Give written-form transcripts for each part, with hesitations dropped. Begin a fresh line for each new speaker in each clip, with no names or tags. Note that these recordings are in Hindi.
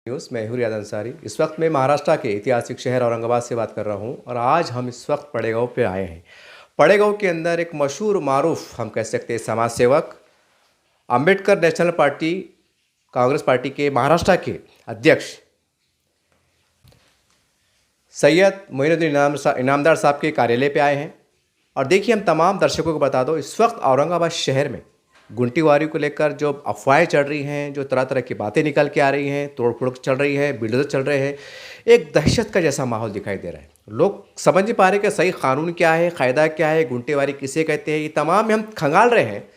न्यूज़ मैं हूँ रियाद अंसारी। इस वक्त मैं महाराष्ट्र के ऐतिहासिक शहर औरंगाबाद से बात कर रहा हूँ और आज हम इस वक्त पड़ेगांव पे आए हैं। पड़ेगांव के अंदर एक मशहूर मारूफ हम कह सकते हैं समाज सेवक, Ambedkar national party Congress party के महाराष्ट्र के अध्यक्ष सैयद मोइनुद्दीन इनामदार साहब के कार्यालय पे आए हैं। और देखिए, हम तमाम दर्शकों को बता दो, इस वक्त औरंगाबाद शहर में गुंटीवारी को लेकर जो अफवाहें चल रही हैं, जो तरह तरह की बातें निकल के आ रही हैं, तोड़ फोड़ चल रही है, बिल्डर चल रहे हैं, एक दहशत का जैसा माहौल दिखाई दे रहा है। लोग समझ नहीं पा रहे कि सही कानून क्या है, कायदा क्या है, गुंटेवारी किसे कहते हैं, ये तमाम में हम खंगाल रहे हैं।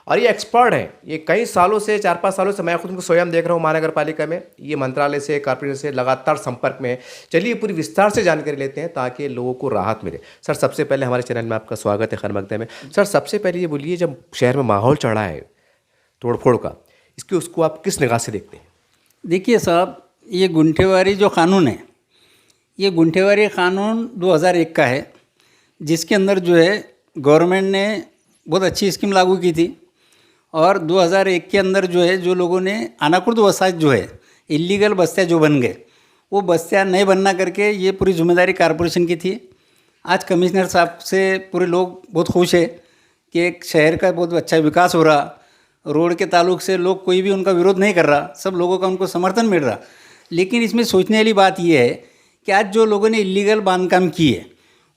और ये एक्सपर्ट हैं, ये कई सालों से 4-5 सालों से मैं खुद उनको स्वयं देख रहा हूँ महानगर पालिका में, ये मंत्रालय से कारपोरेशन से लगातार संपर्क में है। चलिए पूरी विस्तार से जानकारी लेते हैं ताकि लोगों को राहत मिले। सर, सबसे पहले हमारे चैनल में आपका स्वागत है खैर मकदम में। सर, सबसे पहले ये बोलिए, जब शहर में माहौल चढ़ा है तोड़फोड़ का, उसको आप किस निगाह से देखते हैं?
देखिए साहब, ये गुंठेवारी जो कानून है, ये गुंठेवारी कानून 2001 का है, जिसके अंदर जो है गवर्नमेंट ने बहुत अच्छी स्कीम लागू की थी। और 2001 के अंदर जो है, जो लोगों ने अनाकृत वसाहत जो है, इलीगल बस्तियाँ जो बन गए, वो बस्तियाँ नहीं बनना करके ये पूरी जिम्मेदारी कारपोरेशन की थी। आज कमिश्नर साहब से पूरे लोग बहुत खुश है कि एक शहर का बहुत अच्छा विकास हो रहा, रोड के ताल्लुक से लोग कोई भी उनका विरोध नहीं कर रहा, सब लोगों का उनको समर्थन मिल रहा। लेकिन इसमें सोचने वाली बात यह है कि आज जो लोगों ने इलीगल बांधकाम किए,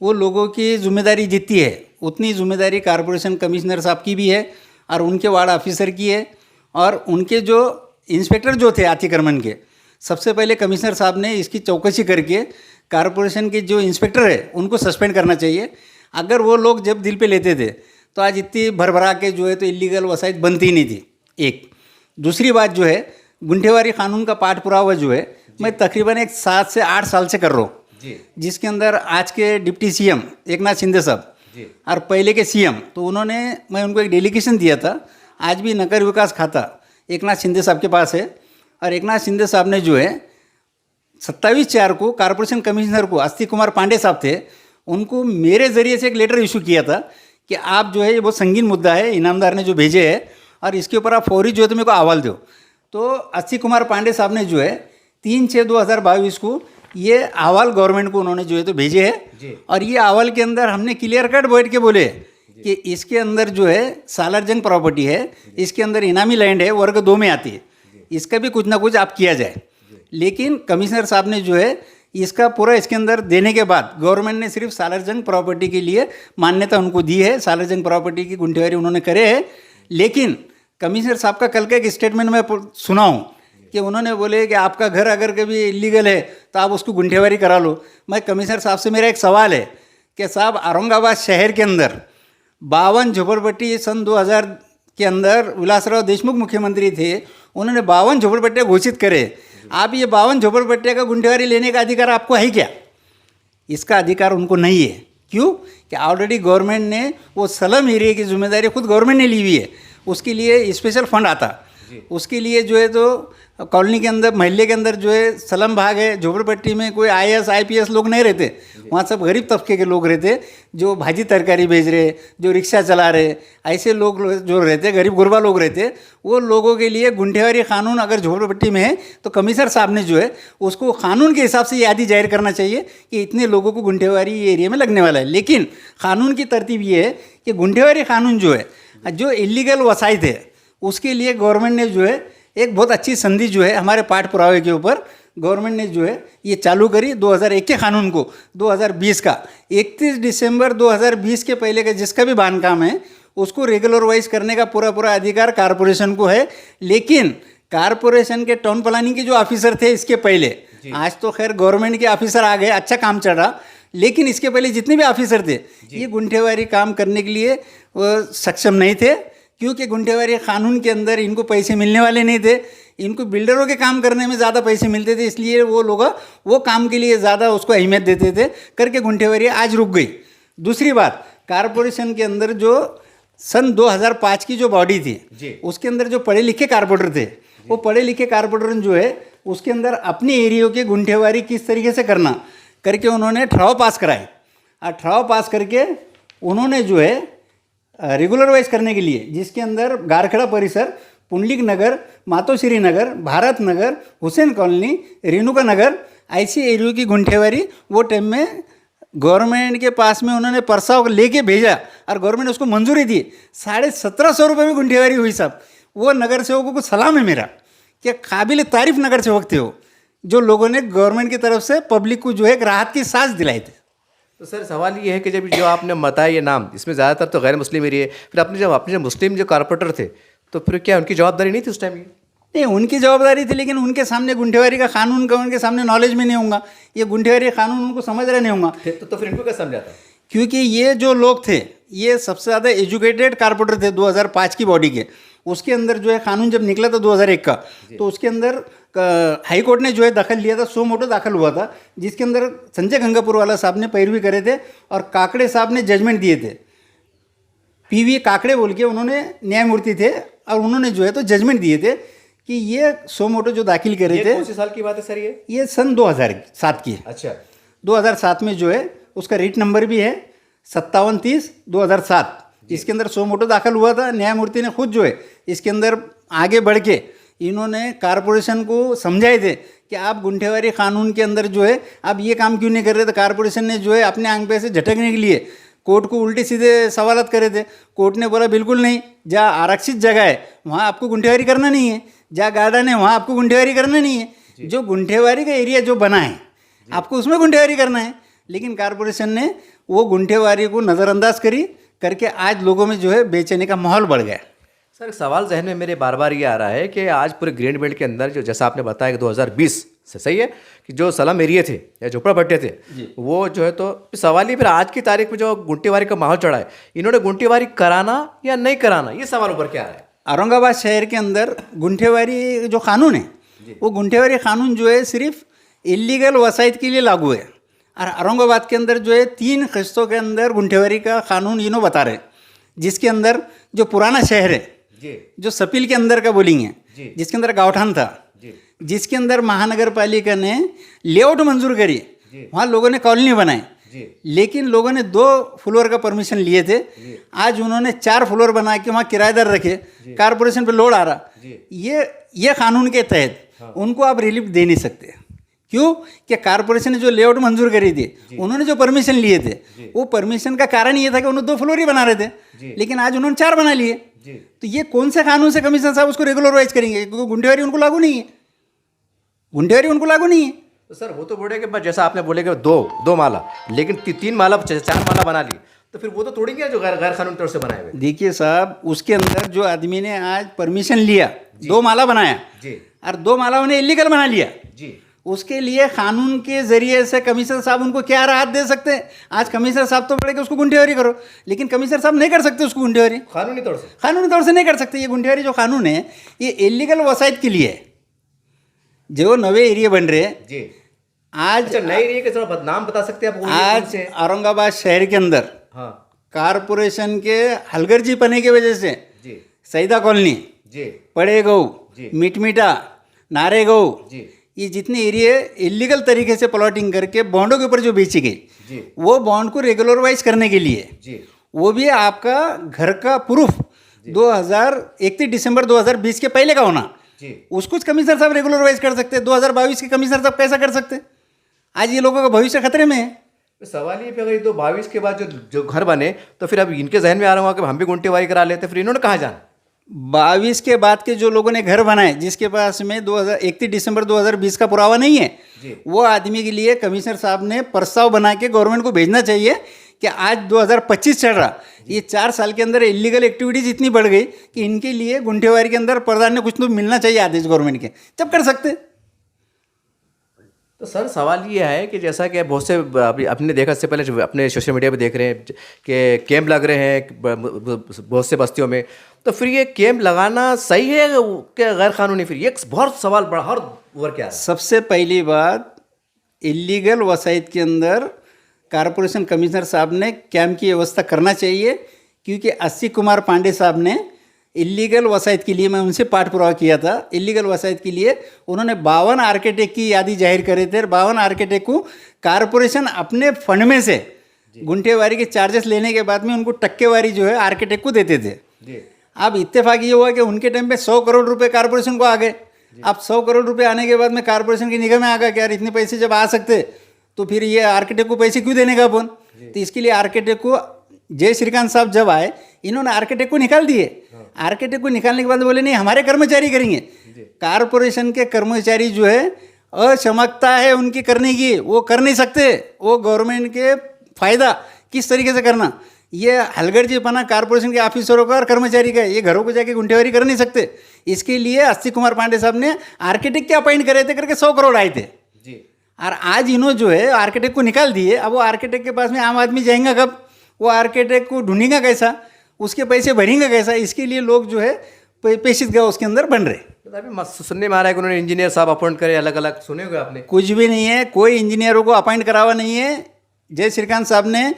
वो लोगों की जिम्मेदारी जितनी है उतनी जिम्मेदारी कारपोरेशन कमिश्नर साहब की भी है और उनके वार्ड ऑफिसर की है। और उनके जो इंस्पेक्टर जो थे अतिक्रमण के, सबसे पहले कमिश्नर साहब ने इसकी चौकसी करके कारपोरेशन के जो इंस्पेक्टर है उनको सस्पेंड करना चाहिए। अगर वो लोग जब दिल पे लेते थे तो आज इतनी भरभरा के जो है तो इलीगल वसाहत बनती ही नहीं थी। एक दूसरी बात जो है, गुंठेवारी कानून का पाठ पुरावा जो है मैं तकरीबन एक 7 से 8 साल से कर रहा हूँ, जिसके अंदर आज के डिप्टी सीएम एकनाथ शिंदे साहब और पहले के सीएम, तो उन्होंने, मैं उनको एक डेलीगेशन दिया था। आज भी नगर विकास खाता एकनाथ शिंदे साहब के पास है। और एकनाथ शिंदे साहब ने जो है 27/4 को कारपोरेशन कमिश्नर को, अस्ति कुमार पांडे साहब थे, उनको मेरे ज़रिए से एक लेटर इशू किया था कि आप जो है, ये बहुत संगीन मुद्दा है, इनामदार ने जो भेजे है और इसके ऊपर आप फौरी जो है तो मेरे को अहवाल दो। तो अस्ति कुमार पांडे साहब ने जो है 3/6/2022 को ये अहवाल गवर्नमेंट को उन्होंने जो है तो भेजे है। और ये अहवाल के अंदर हमने क्लियर कट बैठ के बोले कि इसके अंदर जो है सालारजंग प्रॉपर्टी है, इसके अंदर इनामी लैंड है, वर्ग 2 में आती है, इसका भी कुछ ना कुछ आप किया जाए। लेकिन कमिश्नर साहब ने जो है इसका पूरा इसके अंदर देने के बाद गवर्नमेंट ने सिर्फ सालारजंग प्रॉपर्टी के लिए मान्यता उनको दी है, सालारजंग प्रॉपर्टी की गुंठेवारी उन्होंने करे है। लेकिन कमिश्नर साहब का कल का एक स्टेटमेंट में सुना हूँ कि उन्होंने बोले कि आपका घर अगर कभी इलीगल है तो आप उसको गुंठेवारी करा लो। मैं कमिश्नर साहब से मेरा एक सवाल है कि साहब, औरंगाबाद शहर के अंदर 52 झोपड़पट्टी सन 2000 के अंदर विलासराव देशमुख मुख्यमंत्री थे, उन्होंने 52 झोपड़पट्टियाँ घोषित करे। आप ये 52 झोपड़पट्टियों का गुंठेवारी लेने का अधिकार आपको है क्या? इसका अधिकार उनको नहीं है। क्यों? कि ऑलरेडी गवर्नमेंट ने वो स्लम एरिया की जिम्मेदारी खुद गवर्नमेंट ने ली हुई है। उसके लिए स्पेशल फंड आता, उसके लिए जो है तो कॉलोनी के अंदर, महल्ले के अंदर जो है स्लम भाग है, झोपड़पट्टी में कोई IAS IPS लोग नहीं रहते, वहाँ सब गरीब तबके के लोग रहते, जो भाजी तरकारी बेच रहे, जो रिक्शा चला रहे, ऐसे लोग जो रहते, गरीब गुरबा लोग रहते, वो लोगों के लिए गुंठेवारी कानून अगर झोपड़पट्टी में है तो कमिश्नर साहब ने जो है उसको कानून के हिसाब से यादी जाहिर करना चाहिए कि इतने लोगों को गुंठेवारी एरिया में लगने वाला है। लेकिन कानून की तरतीब ये है कि गुंठेवारी कानून जो है, जो इलीगल वसाहत है, उसके लिए गवर्नमेंट ने जो है एक बहुत अच्छी संधि जो है हमारे पाठ पुरावे के ऊपर गवर्नमेंट ने जो है ये चालू करी 2001 के कानून को 2020 का 31 दिसंबर 2020 के पहले का जिसका भी बांधकाम है उसको रेगुलराइज करने का पूरा अधिकार कारपोरेशन को है। लेकिन कारपोरेशन के टाउन प्लानिंग के जो ऑफिसर थे इसके पहले, आज तो खैर गवर्नमेंट के ऑफिसर आ गए, अच्छा काम चल रहा, लेकिन इसके पहले जितने भी ऑफिसर थे ये गुंठेवारी काम करने के लिए सक्षम नहीं थे, क्योंकि गुंठेवारी कानून के अंदर इनको पैसे मिलने वाले नहीं थे। इनको बिल्डरों के काम करने में ज़्यादा पैसे मिलते थे, इसलिए वो लोग वो काम के लिए ज़्यादा उसको अहमियत देते थे, करके गुंठेवारी आज रुक गई। दूसरी बात, कारपोरेशन के अंदर जो सन 2005 की जो बॉडी थी उसके अंदर जो पढ़े लिखे कारपोरेटर थे, वो पढ़े लिखे कारपोरेटर जो है उसके अंदर अपने एरियो के गुंठेवारी किस तरीके से करना करके उन्होंने ठराव पास कराए। और ठराव पास करके उन्होंने जो है रेगुलराइज करने के लिए, जिसके अंदर गारखेड़ा परिसर पुंडलिक नगर, मातोश्री नगर, भारत नगर, हुसैन कॉलोनी, रेणुका नगर, ऐसी एरियो की गुंठेवारी वो टाइम में गवर्नमेंट के पास में उन्होंने प्रस्ताव लेके भेजा और गवर्नमेंट ने उसको मंजूरी दी। 1750 रुपये में गुंठेवारी हुई साहब। वो नगर सेवकों को सलाम है मेरा कि काबिल तारीफ नगर सेवक थे वो, जो लोगों ने गवर्नमेंट की तरफ से पब्लिक को जो है एक राहत की सांस दिलाई थी।
तो सर सवाल ये है कि जब जो आपने बताया ये नाम, इसमें ज़्यादातर तो गैर मुस्लिम एरिया है, फिर अपने जो मुस्लिम जो कारपोरेटर थे, तो फिर क्या उनकी जवाबदारी नहीं थी उस टाइम की?
नहीं, उनकी जवाबदारी थी, लेकिन उनके सामने गुंठेवारी का कानून का उनके सामने नॉलेज में नहीं होगा, ये गुंठेवारी का कानून उनको समझ रहे नहीं होगा।
तो फिर इनको क्या समझाता?
क्योंकि ये जो लोग थे ये सबसे ज़्यादा एजुकेटेड कारपोरेटर थे 2005 की बॉडी के। उसके अंदर जो है कानून जब निकला था 2001 का, तो उसके अंदर हाई कोर्ट ने जो है दखल लिया था, सो मोटो दाखिल हुआ था, जिसके अंदर संजय गंगापुर वाला साहब ने पैरवी करे थे और काकड़े साहब ने जजमेंट दिए थे। पीवी काकड़े बोल के उन्होंने न्यायमूर्ति थे और उन्होंने जो है तो जजमेंट दिए थे कि ये सो मोटो जो दाखिल करे थे।
कौन सी साल की बात है सर ये?
ये सन 2007 की है।
अच्छा,
2007 में जो है उसका रीट नंबर भी है 5730/2007। इसके अंदर सो मोटो दाखिल हुआ था। न्यायमूर्ति ने खुद जो है इसके अंदर आगे बढ़ के इन्होंने कारपोरेशन को समझाए थे कि आप गुंठेवारी कानून के अंदर जो है आप ये काम क्यों नहीं कर रहे थे। कारपोरेशन ने जो है अपने आंग पे से झटकने के लिए कोर्ट को उल्टे सीधे सवालत करे थे। कोर्ट ने बोला बिल्कुल नहीं, जहाँ आरक्षित जगह है वहाँ आपको गुंठेवारी करना नहीं है, जहाँ गार्डन है वहाँ आपको गुंठेवारी करना नहीं है। जो गुंठेवारी का एरिया जो बना है आपको उसमें गुंठेवारी करना है। लेकिन कारपोरेशन ने वो गुंठेवारी को नज़रअंदाज करके आज लोगों में जो है बेचैनी का माहौल बढ़ गया।
सर एक सवाल जहन में मेरे बार बार ये आ रहा है कि आज पूरे ग्रीन बेल्ट के अंदर जो जैसा आपने बताया कि 2020 से सही है कि जो स्लम एरिया थे या झोपड़पट्टे थे वो जो है, तो सवाल ही फिर आज की तारीख में जो गुंठेवारी का माहौल चढ़ा है, इन्होंने गुंठेवारी कराना या नहीं कराना, ये सवाल ऊपर क्या आ रहा है?
औरंगाबाद शहर के अंदर गुंठेवारी जो कानून है वो गुंठेवारी कानून जो है सिर्फ इलीगल वसायत के लिए लागू है। और औरंगाबाद के अंदर जो है 3 किस्तों के अंदर गुंठेवारी का कानून इन्हों बता रहे हैं, जिसके अंदर जो पुराना शहर है जो सपील के अंदर का बोलिंग है, जिसके अंदर गावठान था, जिसके अंदर महानगर पालिका ने लेआउट मंजूर करी, वहाँ लोगों ने कॉलोनी बनाए, लेकिन लोगों ने 2 फ्लोर का परमिशन लिए थे। आज उन्होंने 4 फ्लोर बना के वहाँ किराएदार रखे, कारपोरेशन पे लोड आ रहा। ये कानून के तहत उनको आप रिलीफ दे नहीं सकते। क्यों कि कारपोरेशन ने जो लेआउट मंजूर करी थी, उन्होंने जो परमिशन लिए थे, वो परमिशन का कारण ये था कि उन्होंने 2 फ्लोर ही बना रहे थे, लेकिन आज उन्होंने 4 बना लिए। तो ये कौन से कानून से कमिश्नर साहब उसको रेगुलराइज करेंगे? क्योंकि गुंठेवारी उनको लागू नहीं है, गुंठेवारी उनको लागू नहीं है।
तो सर वो तो बोले कि जैसा आपने बोले कि दो माला, लेकिन 3 माला 4 माला बना ली, तो फिर वो तो तोड़ेंगे जो गैर कानूनी तौर से बनाए हुए।
देखिए साहब, उसके अंदर जो आदमी ने आज परमिशन लिया, 2 माला बनाया और 2 माला उन्हें इलीगल बना लिया, उसके लिए कानून के जरिए से कमिश्नर साहब उनको क्या राहत दे सकते हैं? आज कमिश्नर साहब तो बोले कि उसको गुंठेवारी करो, लेकिन कमिश्नर साहब नहीं कर सकते उसको गुंठेवारी, कानूनी तौर से नहीं कर सकते। ये गुंठेवारी जो कानून है ये इलीगल वसायत के लिए है। जो नवे एरिया बन रहे हैं आज,
नए एरिया के थोड़ा नाम बता सकते हैं आप?
आज औरंगाबाद शहर के अंदर कारपोरेशन के हलगर्जी पने की वजह से सईदा कॉलोनी, पड़े गऊ, मिटमिटा, नारे गऊ, ये जितने एरिया इलीगल तरीके से प्लॉटिंग करके बॉन्डों के ऊपर जो बेची गई, वो बॉन्ड को रेगुलराइज करने के लिए, वो भी आपका घर का प्रूफ 31 दिसंबर 2020 के पहले का होना, उसको कमिश्नर साहब रेगुलराइज कर सकते हैं। 2022 के कमिश्नर साहब कैसा कर सकते? आज ये लोगों का भविष्य खतरे में है।
सवाल ये पे अगर 22 के बाद जो घर बने, तो फिर अब इनके जहन में आ रहा होगा कि हम भी गुंठेवारी करा लेते, फिर इन्होंने कहाँ जाना?
22 के बाद के जो लोगों ने घर बनाए, जिसके पास में 31 दिसंबर 2020 का पुरावा नहीं है, वो आदमी के लिए कमिश्नर साहब ने प्रस्ताव बना के गवर्नमेंट को भेजना चाहिए कि आज 2025 चल रहा, ये 4 साल के अंदर इलीगल एक्टिविटीज़ इतनी बढ़ गई कि इनके लिए गुंठेवारी के अंदर प्रधान ने कुछ तो मिलना चाहिए आदेश गवर्नमेंट के, जब कर सकते।
तो सर सवाल ये है कि जैसा कि बहुत से अभी आपने देखा, इससे पहले जो अपने सोशल मीडिया पे देख रहे हैं कि कैंप लग रहे हैं बहुत से बस्तियों में, तो फिर ये कैंप लगाना सही है क्या गैर कानूनी? फिर ये बहुत सवाल बड़ा हर ओवर क्या है?
सबसे पहली बात, इलीगल वसायत के अंदर कारपोरेशन कमिश्नर साहब ने कैंप की व्यवस्था करना चाहिए, क्योंकि अस्सी कुमार पांडे साहब ने इलीगल वसायत के लिए, मैं उनसे पाठ पुरावा किया था, इलीगल वसायत के लिए उन्होंने 52 आर्किटेक्ट की यादी जाहिर करे थे। 52 आर्किटेक्ट को कारपोरेशन अपने फंड में से गुंठेवारी के चार्जेस लेने के बाद में उनको टक्केवारी जो है आर्किटेक्ट को देते थे। अब इत्तेफाक ये हुआ कि उनके टाइम पे 100 करोड़ रुपए कॉरपोरेशन को आ गए। अब 100 करोड़ रुपए आने के बाद में कॉरपोरेशन की निगाह में आ गया कि यार इतने पैसे जब आ सकते तो फिर ये आर्किटेक्ट को पैसे क्यों देने का अपन। तो इसके लिए आर्किटेक्ट को जय श्रीकांत साहब जब आए, इन्होंने आर्किटेक्ट को निकाल दिए। आर्किटेक्ट को निकालने के बाद बोले नहीं हमारे कर्मचारी करेंगे। कॉरपोरेशन के कर्मचारी जो है अक्षमता है उनकी करने की, वो कर नहीं सकते। वो गवर्नमेंट के फायदा किस तरीके से करना, ये हलगर्जीपना कॉरपोरेशन के ऑफिसरों का और कर्मचारी का है। ये घरों को जाके गुंठेवारी कर नहीं सकते। इसके लिए अस्ति कुमार पांडे साहब ने आर्किटेक्ट के अपॉइंट करे थे करके 100 करोड़ आए थे
जी।
और आज इन्हों जो है आर्किटेक्ट को निकाल दिए। अब वो आर्किटेक्ट के पास में आम आदमी जाएंगा कब, वो आर्किटेक्ट को ढूंढेगा कैसा, उसके पैसे भरेंगे कैसा। इसके लिए लोग जो है पेशीदगाह उसके अंदर बन रहे।
तो अभी सुनने में आ रहा है कि उन्होंने इंजीनियर साहब अपॉइंट करे, अलग अलग सुने होंगे आपने।
कुछ भी नहीं है, कोई इंजीनियरों को अपॉइंट करावा नहीं है। जय श्रीकांत साहब ने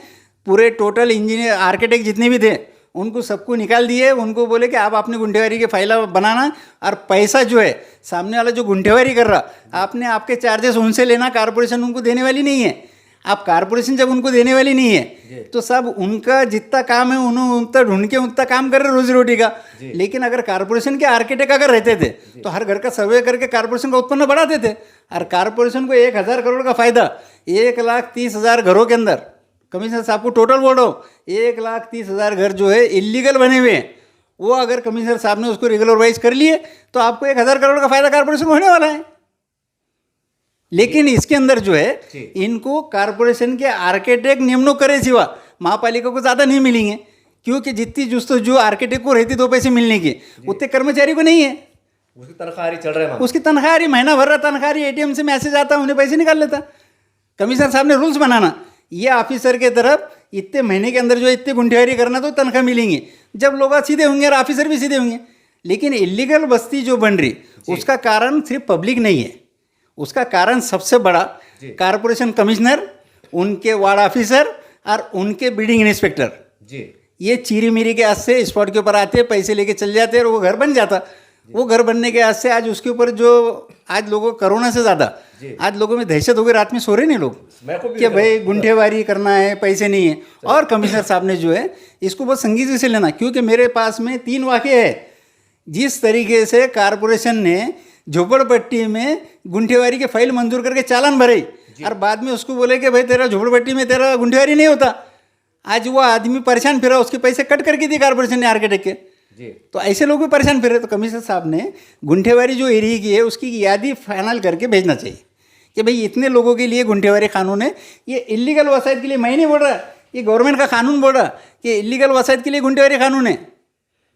पूरे टोटल इंजीनियर आर्किटेक्ट जितने भी थे उनको सबको निकाल दिए। उनको बोले कि आप अपनी गुंठेवारी के फाइल बनाना और पैसा जो है सामने वाला जो गुंठेवारी कर रहा आपने आपके चार्जेस उनसे लेना, कॉरपोरेशन उनको देने वाली नहीं है। आप कॉरपोरेशन जब उनको देने वाली नहीं है तो सब उनका जितना काम है उन्होंने उतना ढूंढ के उतना काम कर रहे रोजी रोटी का। लेकिन अगर कॉरपोरेशन के आर्किटेक्ट अगर रहते थे तो हर घर का सर्वे करके कॉरपोरेशन का उत्पन्न बढ़ाते थे। और कॉरपोरेशन को 1000 करोड़ का फायदा 1,30,000 घरों के अंदर, कमिश्नर साहब को टोटल बोलो 1,30,000 घर जो है इलीगल बने हुए हैं, वो अगर कमिश्नर साहब ने उसको रेगुलराइज कर लिए तो आपको 1000 करोड़ का फायदा कॉरपोरेशन को होने वाला है। लेकिन इसके अंदर जो है इनको कॉरपोरेशन के आर्किटेक्ट नियमनों करे सिवा महापालिका को ज़्यादा नहीं मिलेंगे, क्योंकि जितनी जो आर्किटेक्ट को रहती 2 पैसे मिलने की उतने कर्मचारी को नहीं है।
उसकी तनख्वाह चल रहा है,
उसकी तनख्वाह महीना भर रहा तनख्वाह, एटीएम से मैसेज आता उन्हें पैसे निकाल लेता। कमिश्नर साहब ने रूल्स बनाना, ये ऑफिसर के तरफ इतने महीने के अंदर जो इतने गुंठेवारी करना तो तनख्वाह मिलेंगी, जब लोग सीधे होंगे और ऑफिसर भी सीधे होंगे। लेकिन इलीगल बस्ती जो बन रही उसका कारण सिर्फ पब्लिक नहीं है, उसका कारण सबसे बड़ा कॉरपोरेशन कमिश्नर, उनके वार्ड ऑफिसर और उनके बिल्डिंग इंस्पेक्टर
जी।
ये चीरी मीरी के आज से स्पॉट के ऊपर आते, पैसे लेके चल जाते और वो घर बन जाता। वो घर बनने के आज से आज उसके ऊपर जो आज लोगों कोरोना से ज़्यादा आज लोगों में दहशत हो गई, रात में सो रहे नहीं लोग कि भाई गुंठेवारी करना है, पैसे नहीं है। और कमिश्नर साहब ने जो है इसको बहुत संगीन से लेना, क्योंकि मेरे पास में 3 वाक़े है जिस तरीके से कॉरपोरेशन ने झोपड़पट्टी में गुंठेवारी के फाइल मंजूर करके चालान भरे और बाद में उसको बोले कि भाई तेरा झोपड़पट्टी में तेरा गुंठेवारी नहीं होता। आज वो आदमी परेशान फिरा, उसके पैसे कट करके दिए कॉरपोरेशन ने आर्किटेक्ट के जी। तो ऐसे लोग भी परेशान फिर रहे। तो कमिश्नर साहब ने गुंठेवारी जो एरिया की है उसकी यादी फाइनल करके भेजना चाहिए कि भाई इतने लोगों के लिए गुंठेवारी कानून है। ये इलीगल वसायत के लिए मैं नहीं बोल रहा, ये गवर्नमेंट का कानून बोल रहा कि इलीगल वसायत के लिए गुंठेवारी कानून है।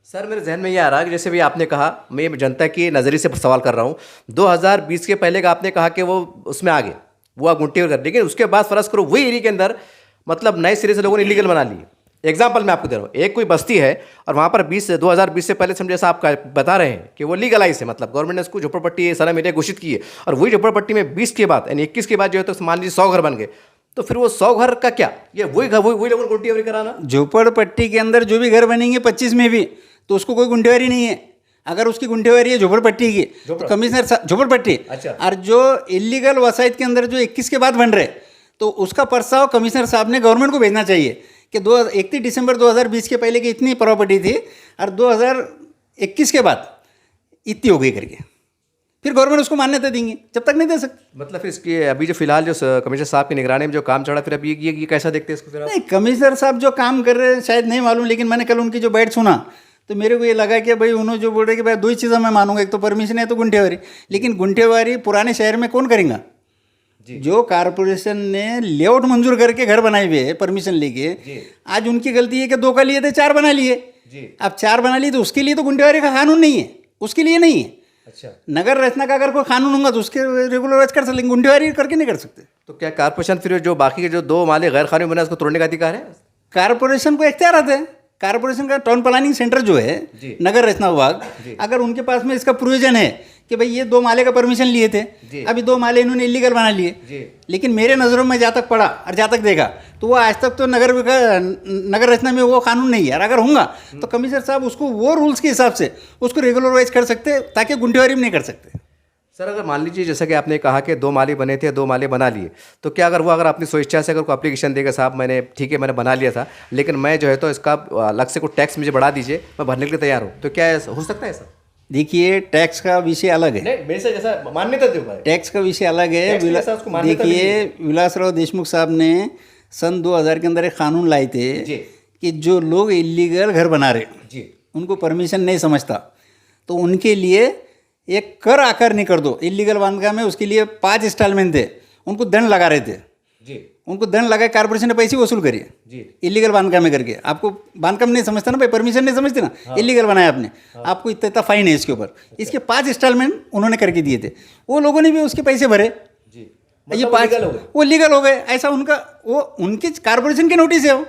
सर मेरे जहन में ये आ रहा है कि जैसे भी आपने कहा, मैं जनता के नज़रिए से सवाल कर रहा हूँ, 2020 के पहले का आपने कहा कि वो उसमें आ गए, वो गुंठेवारी कर, लेकिन उसके बाद फर्ज करो वही एरिया के अंदर मतलब नए सिरे से लोगों ने इलीगल बना ली। एग्जाम्पल मैं आपको दे रहा हूँ, एक कोई बस्ती है और वहाँ पर 2020 से पहले समझे जैसा आप बता रहे हैं कि वो लीगलाइज है, मतलब गवर्नमेंट ने उसको झोपड़पट्टी सलाम एरिया घोषित की है, और वही झोपड़पट्टी में 20 के बाद यानी 21 के बाद जो है तो मान लीजिए 100 घर बन गए, तो फिर वो 100 घर का क्या, ये वही लोगों को गुंठेवारी कराना।
झोपड़पट्टी के अंदर जो भी घर बनेंगे 25 में भी तो उसको कोई गुंठेवारी नहीं है। अगर उसकी गुंठेवारी है झोपड़पट्टी की तो कमिश्नर झोपड़पट्टी,
अच्छा।
और जो इलीगल वसायत के अंदर जो 21 के बाद बन रहे तो उसका प्रस्ताव कमिश्नर साहब ने गवर्नमेंट को भेजना चाहिए कि 31 दिसंबर 2020 के पहले की इतनी प्रॉपर्टी थी और 2021 के बाद इतनी हो गई करके, फिर गवर्नमेंट उसको मान्यता देंगे, जब तक नहीं दे सकते।
मतलब फिर इसकी अभी जो फिलहाल जो कमिश्नर साहब की निगरानी में जो काम चल रहा है, फिर अभी ये कैसा देखते हैं इसको? फिर
नहीं, कमिश्नर साहब जो काम कर रहे हैं शायद नहीं मालूम, लेकिन मैंने कल उनकी जो बैठ सुना तो मेरे को ये लगा कि भाई उन्होंने जो बोल रहे कि भाई 2 ही चीज़ें मैं मानूंगा, एक तो परमिशन है तो गुंठेवारी। लेकिन गुंठेवारी पुराने शहर में कौन करेगा? जो कॉरपोरेशन ने लेआउट मंजूर करके घर बनाए हुए है परमिशन लेके, आज उनकी गलती है कि 2 का लिए थे 4 बना लिए। अब 4 बना लिए तो उसके लिए तो गुंठेवारी का कानून नहीं है, उसके लिए नहीं है।
अच्छा,
नगर रचना का अगर कोई कानून होगा तो उसके रेगुलराइज कर सकते, गुंठेवारी करके नहीं कर सकते।
तो क्या कॉरपोरेशन फिर जो बाकी के जो 2 माले गैर कानूनी बना उसको तोड़ने का अधिकार है?
कॉरपोरेशन को इख्तियार आता है। कॉरपोरेशन का टाउन प्लानिंग सेंटर जो है नगर रचना विभाग, अगर उनके पास में इसका प्रोविजन है कि भाई ये 2 माले का परमिशन लिए थे, अभी 2 माले इन्होंने इलीगल बना लिए, लेकिन मेरे नज़रों में जहाँ तक पड़ा और जहाँ तक देखा तो वो आज तक तो नगर रचना में वो कानून नहीं है। और अगर होगा तो कमिश्नर साहब उसको वो रूल्स के हिसाब से उसको रेगुलराइज कर सकते ताकि गुंठेवारी भी नहीं कर सकते।
सर अगर मान लीजिए जैसा कि आपने कहा कि 2 माले बने थे, 2 माले बना लिए, तो क्या अगर वो अगर अपनी स्वेच्छा से अगर कोई एप्लीकेशन देगा, साहब मैंने ठीक है मैंने बना लिया था, लेकिन मैं जो है तो इसका अलग से कोई टैक्स मुझे बढ़ा दीजिए, मैं भरने के लिए तैयार हूँ, तो क्या हो सकता है सर?
देखिए, टैक्स का विषय अलग है।
नहीं मेरे से जैसा मान्यता दो भाई,
टैक्स का विषय अलग है।
टैक्स के जैसा उसको मान्यता भी
देखिए, विलासराव देशमुख साहब ने सन 2000 के अंदर एक कानून लाए थे
जी।
कि जो लोग इलीगल घर बना रहे
जी
उनको परमिशन नहीं समझता, तो उनके लिए एक कर आकारनी कर दो। इलीगल बांधकाम में उसके लिए 5 इंस्टॉलमेंट थे, उनको दंड लगा रहे थे।
जी
उनको दंड लगा, कॉर्पोरेशन ने पैसे वसूल करिए
जी
इलीगल बांधकाम में करके। आपको बांधकाम नहीं समझता ना भाई, परमिशन नहीं समझते ना, इलीगल बनाया आपने, आपको इतना इतना फाइन है इसके ऊपर। इसके 5 इंस्टॉलमेंट उन्होंने करके दिए थे, वो लोगों ने भी उसके पैसे भरे।
जी
ये
मतलब
5
illegal हो गए।
वो लीगल हो गए। ऐसा उनका वो उनके कॉर्पोरेशन की नोटिस है, वो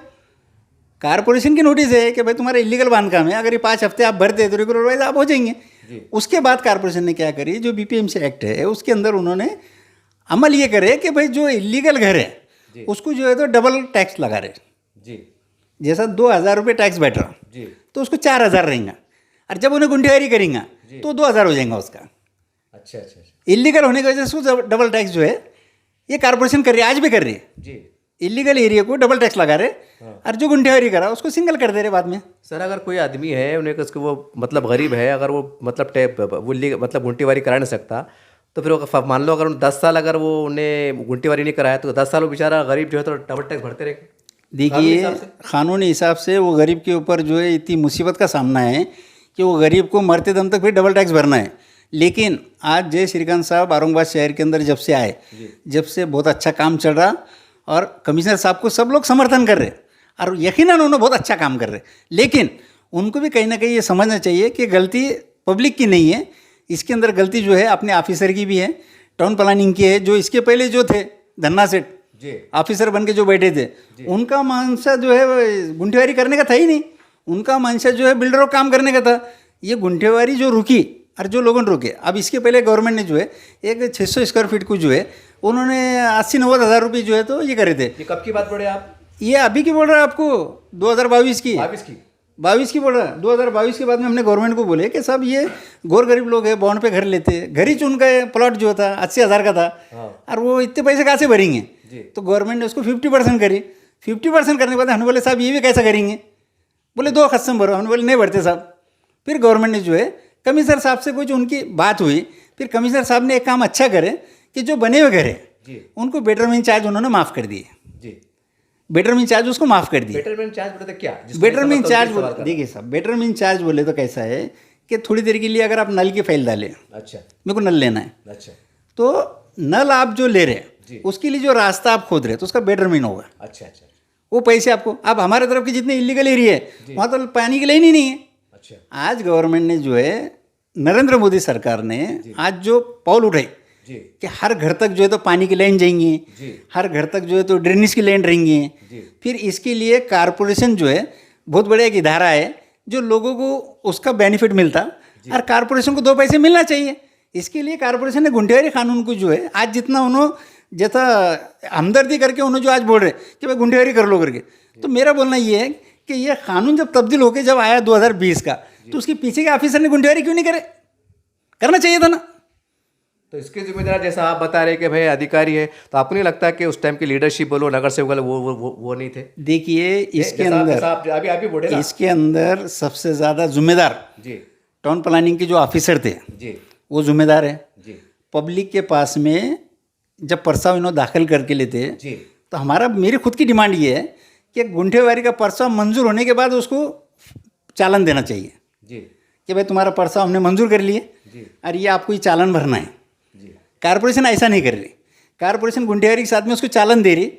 कॉर्पोरेशन की नोटिस है कि भाई तुम्हारा इलीगल बांधकाम है, अगर ये 5 हफ्ते आप भरते तो रेगुलराइज आप हो जाएंगे। उसके बाद कॉर्पोरेशन ने क्या करी, जो बीपीएमसी एक्ट है उसके अंदर उन्होंने अमल ये करे कि भाई जो इलीगल घर है उसको जो है तो डबल टैक्स लगा रहे।
जी
जैसा 2000 रुपये टैक्स बैठ रहा
जी
तो उसको 4000 रहेगा, और जब उन्हें गुंठेवारी करेंगे तो 2000 हो जाएगा उसका।
अच्छा अच्छा अच्छा
इलीगल होने की वजह से उसको डबल टैक्स जो है ये कॉर्पोरेशन कर रही है, आज भी कर रही है।
जी
इलीगल एरिया को डबल टैक्स लगा रहे, और जो गुंठेवारी करा उसको सिंगल कर दे रहे बाद में।
सर अगर कोई आदमी है उन्हें उसको वो मतलब गरीब है, अगर वो मतलब वो मतलब गुंटीवारी करा नहीं सकता, तो फिर वो मान लो अगर उन 10 साल अगर वो उन्हें गुंटीवारी नहीं कराया तो 10 साल वो बेचारा गरीब जो है तो डबल टैक्स भरते रहेगा।
देखिए, कानूनी हिसाब से वो गरीब के ऊपर जो है इतनी मुसीबत का सामना है कि वो गरीब को मरते दम तक फिर डबल टैक्स भरना है। लेकिन आज जय श्रीकांत साहब औरंगाबाद शहर के अंदर जब से आए, जब से बहुत अच्छा काम चल रहा, और कमिश्नर साहब को सब लोग समर्थन कर रहे, और यकीनन उन्होंने बहुत अच्छा काम कर रहे। लेकिन उनको भी कहीं ना कहीं ये समझना चाहिए कि गलती पब्लिक की नहीं है, इसके अंदर गलती जो है अपने ऑफिसर की भी है, टाउन प्लानिंग की है। जो इसके पहले जो थे धन्ना सेठ
जी
ऑफिसर बन के जो बैठे थे, उनका मंशा जो है गुंठेवारी करने का था ही नहीं, उनका मंशा जो है बिल्डरों का काम करने का था। ये गुंठेवारी जो रुकी और जो लोगों ने रोके, अब इसके पहले गवर्नमेंट ने जो है एक 600 स्क्वायर फीट को जो है उन्होंने 80-90 हज़ार रुपये जो है तो ये करे थे।
ये कब की बात बोले आप?
ये अभी की बोल रहा है आपको, 2022 की 22 की बोल रहा है। 2022 के बाद में हमने गवर्नमेंट को बोले कि साहब ये गौर गरीब लोग हैं, बॉन्ड पे घर लेते हैं, घर ही चुन का प्लॉट जो था 80,000 का था, और वो इतने पैसे कहाँ से भरेंगे? तो गवर्नमेंट ने उसको 50% करी। 50% करने के बाद हमने बोले साहब ये भी कैसा करेंगे? बोले 2 खत्म भरो। हमने बोले नहीं भरते साहब। फिर गवर्नमेंट ने जो है कमिश्नर साहब से कुछ उनकी बात हुई, फिर कमिश्नर साहब ने एक काम अच्छा करे कि जो बने हुए घर है उनको बेटरमेंट चार्ज उन्होंने माफ़ कर दिए। बेटरमेंट चार्ज उसको माफ़ कर दिए।
बेटरमेंट चार्ज बोले तो क्या?
बेटरमेंट चार्ज बोले, देखिए साहब, बेटरमेंट चार्ज बोले तो कैसा है कि थोड़ी देर के लिए अगर आप नल की फाइल डालें,
अच्छा
मेरे को नल लेना है,
अच्छा
तो नल आप जो ले रहे हैं उसके लिए जो रास्ता आप खोद रहे हैं तो उसका बेटरमेंट होगा।
अच्छा अच्छा
वो पैसे आपको, अब हमारे तरफ के जितने इलीगल एरिया है वहाँ तो पानी की लाइन ही नहीं है।
अच्छा
आज गवर्नमेंट ने जो है, नरेंद्र मोदी सरकार ने आज जो पौल उठाई कि हर घर तक जो है तो पानी की लाइन जाएंगी, हर घर तक जो है तो ड्रेनेज की लाइन रहेंगी। फिर इसके लिए कारपोरेशन जो है बहुत बड़ा एक इदारा है जो लोगों को उसका बेनिफिट मिलता, और कारपोरेशन को 2 पैसे मिलना चाहिए। इसके लिए कारपोरेशन ने गुंठेवारी कानून को जो है आज जितना उन्होंने जैसा हमदर्दी करके उन्होंने जो आज बोल रहे कि भाई गुंठेवारी कर लो करके, तो मेरा बोलना ये है कि ये कानून जब तब्दील होकर जब आया 2020 का, तो उसके पीछे के ऑफिसर ने गुंठेवारी क्यों नहीं करे? करना चाहिए था ना।
तो इसके जिम्मेदार जैसा आप बता रहे कि भाई अधिकारी है, तो आपको नहीं लगता कि उस टाइम की लीडरशिप बोलो, नगर सेवक बोलो, वो नहीं थे?
देखिए, इसके अंदर
अभी आप ही बोले ना,
इसके अंदर सबसे ज़्यादा जिम्मेदार टाउन प्लानिंग के जो ऑफिसर थे वो जिम्मेदार है। पब्लिक के पास में जब प्रस्ताव इन्होंने दाखिल करके लेते तो मेरी खुद की डिमांड ये है कि गुंठेवारी का प्रस्ताव मंजूर होने के बाद उसको चालान देना चाहिए कि भाई तुम्हारा प्रस्ताव हमने मंजूर कर लिए और ये आपको ये चालान भरना है। कारपोरेशन ऐसा नहीं कर रही। कारपोरेशन गुंठेवारी के साथ में उसको चालान दे रही,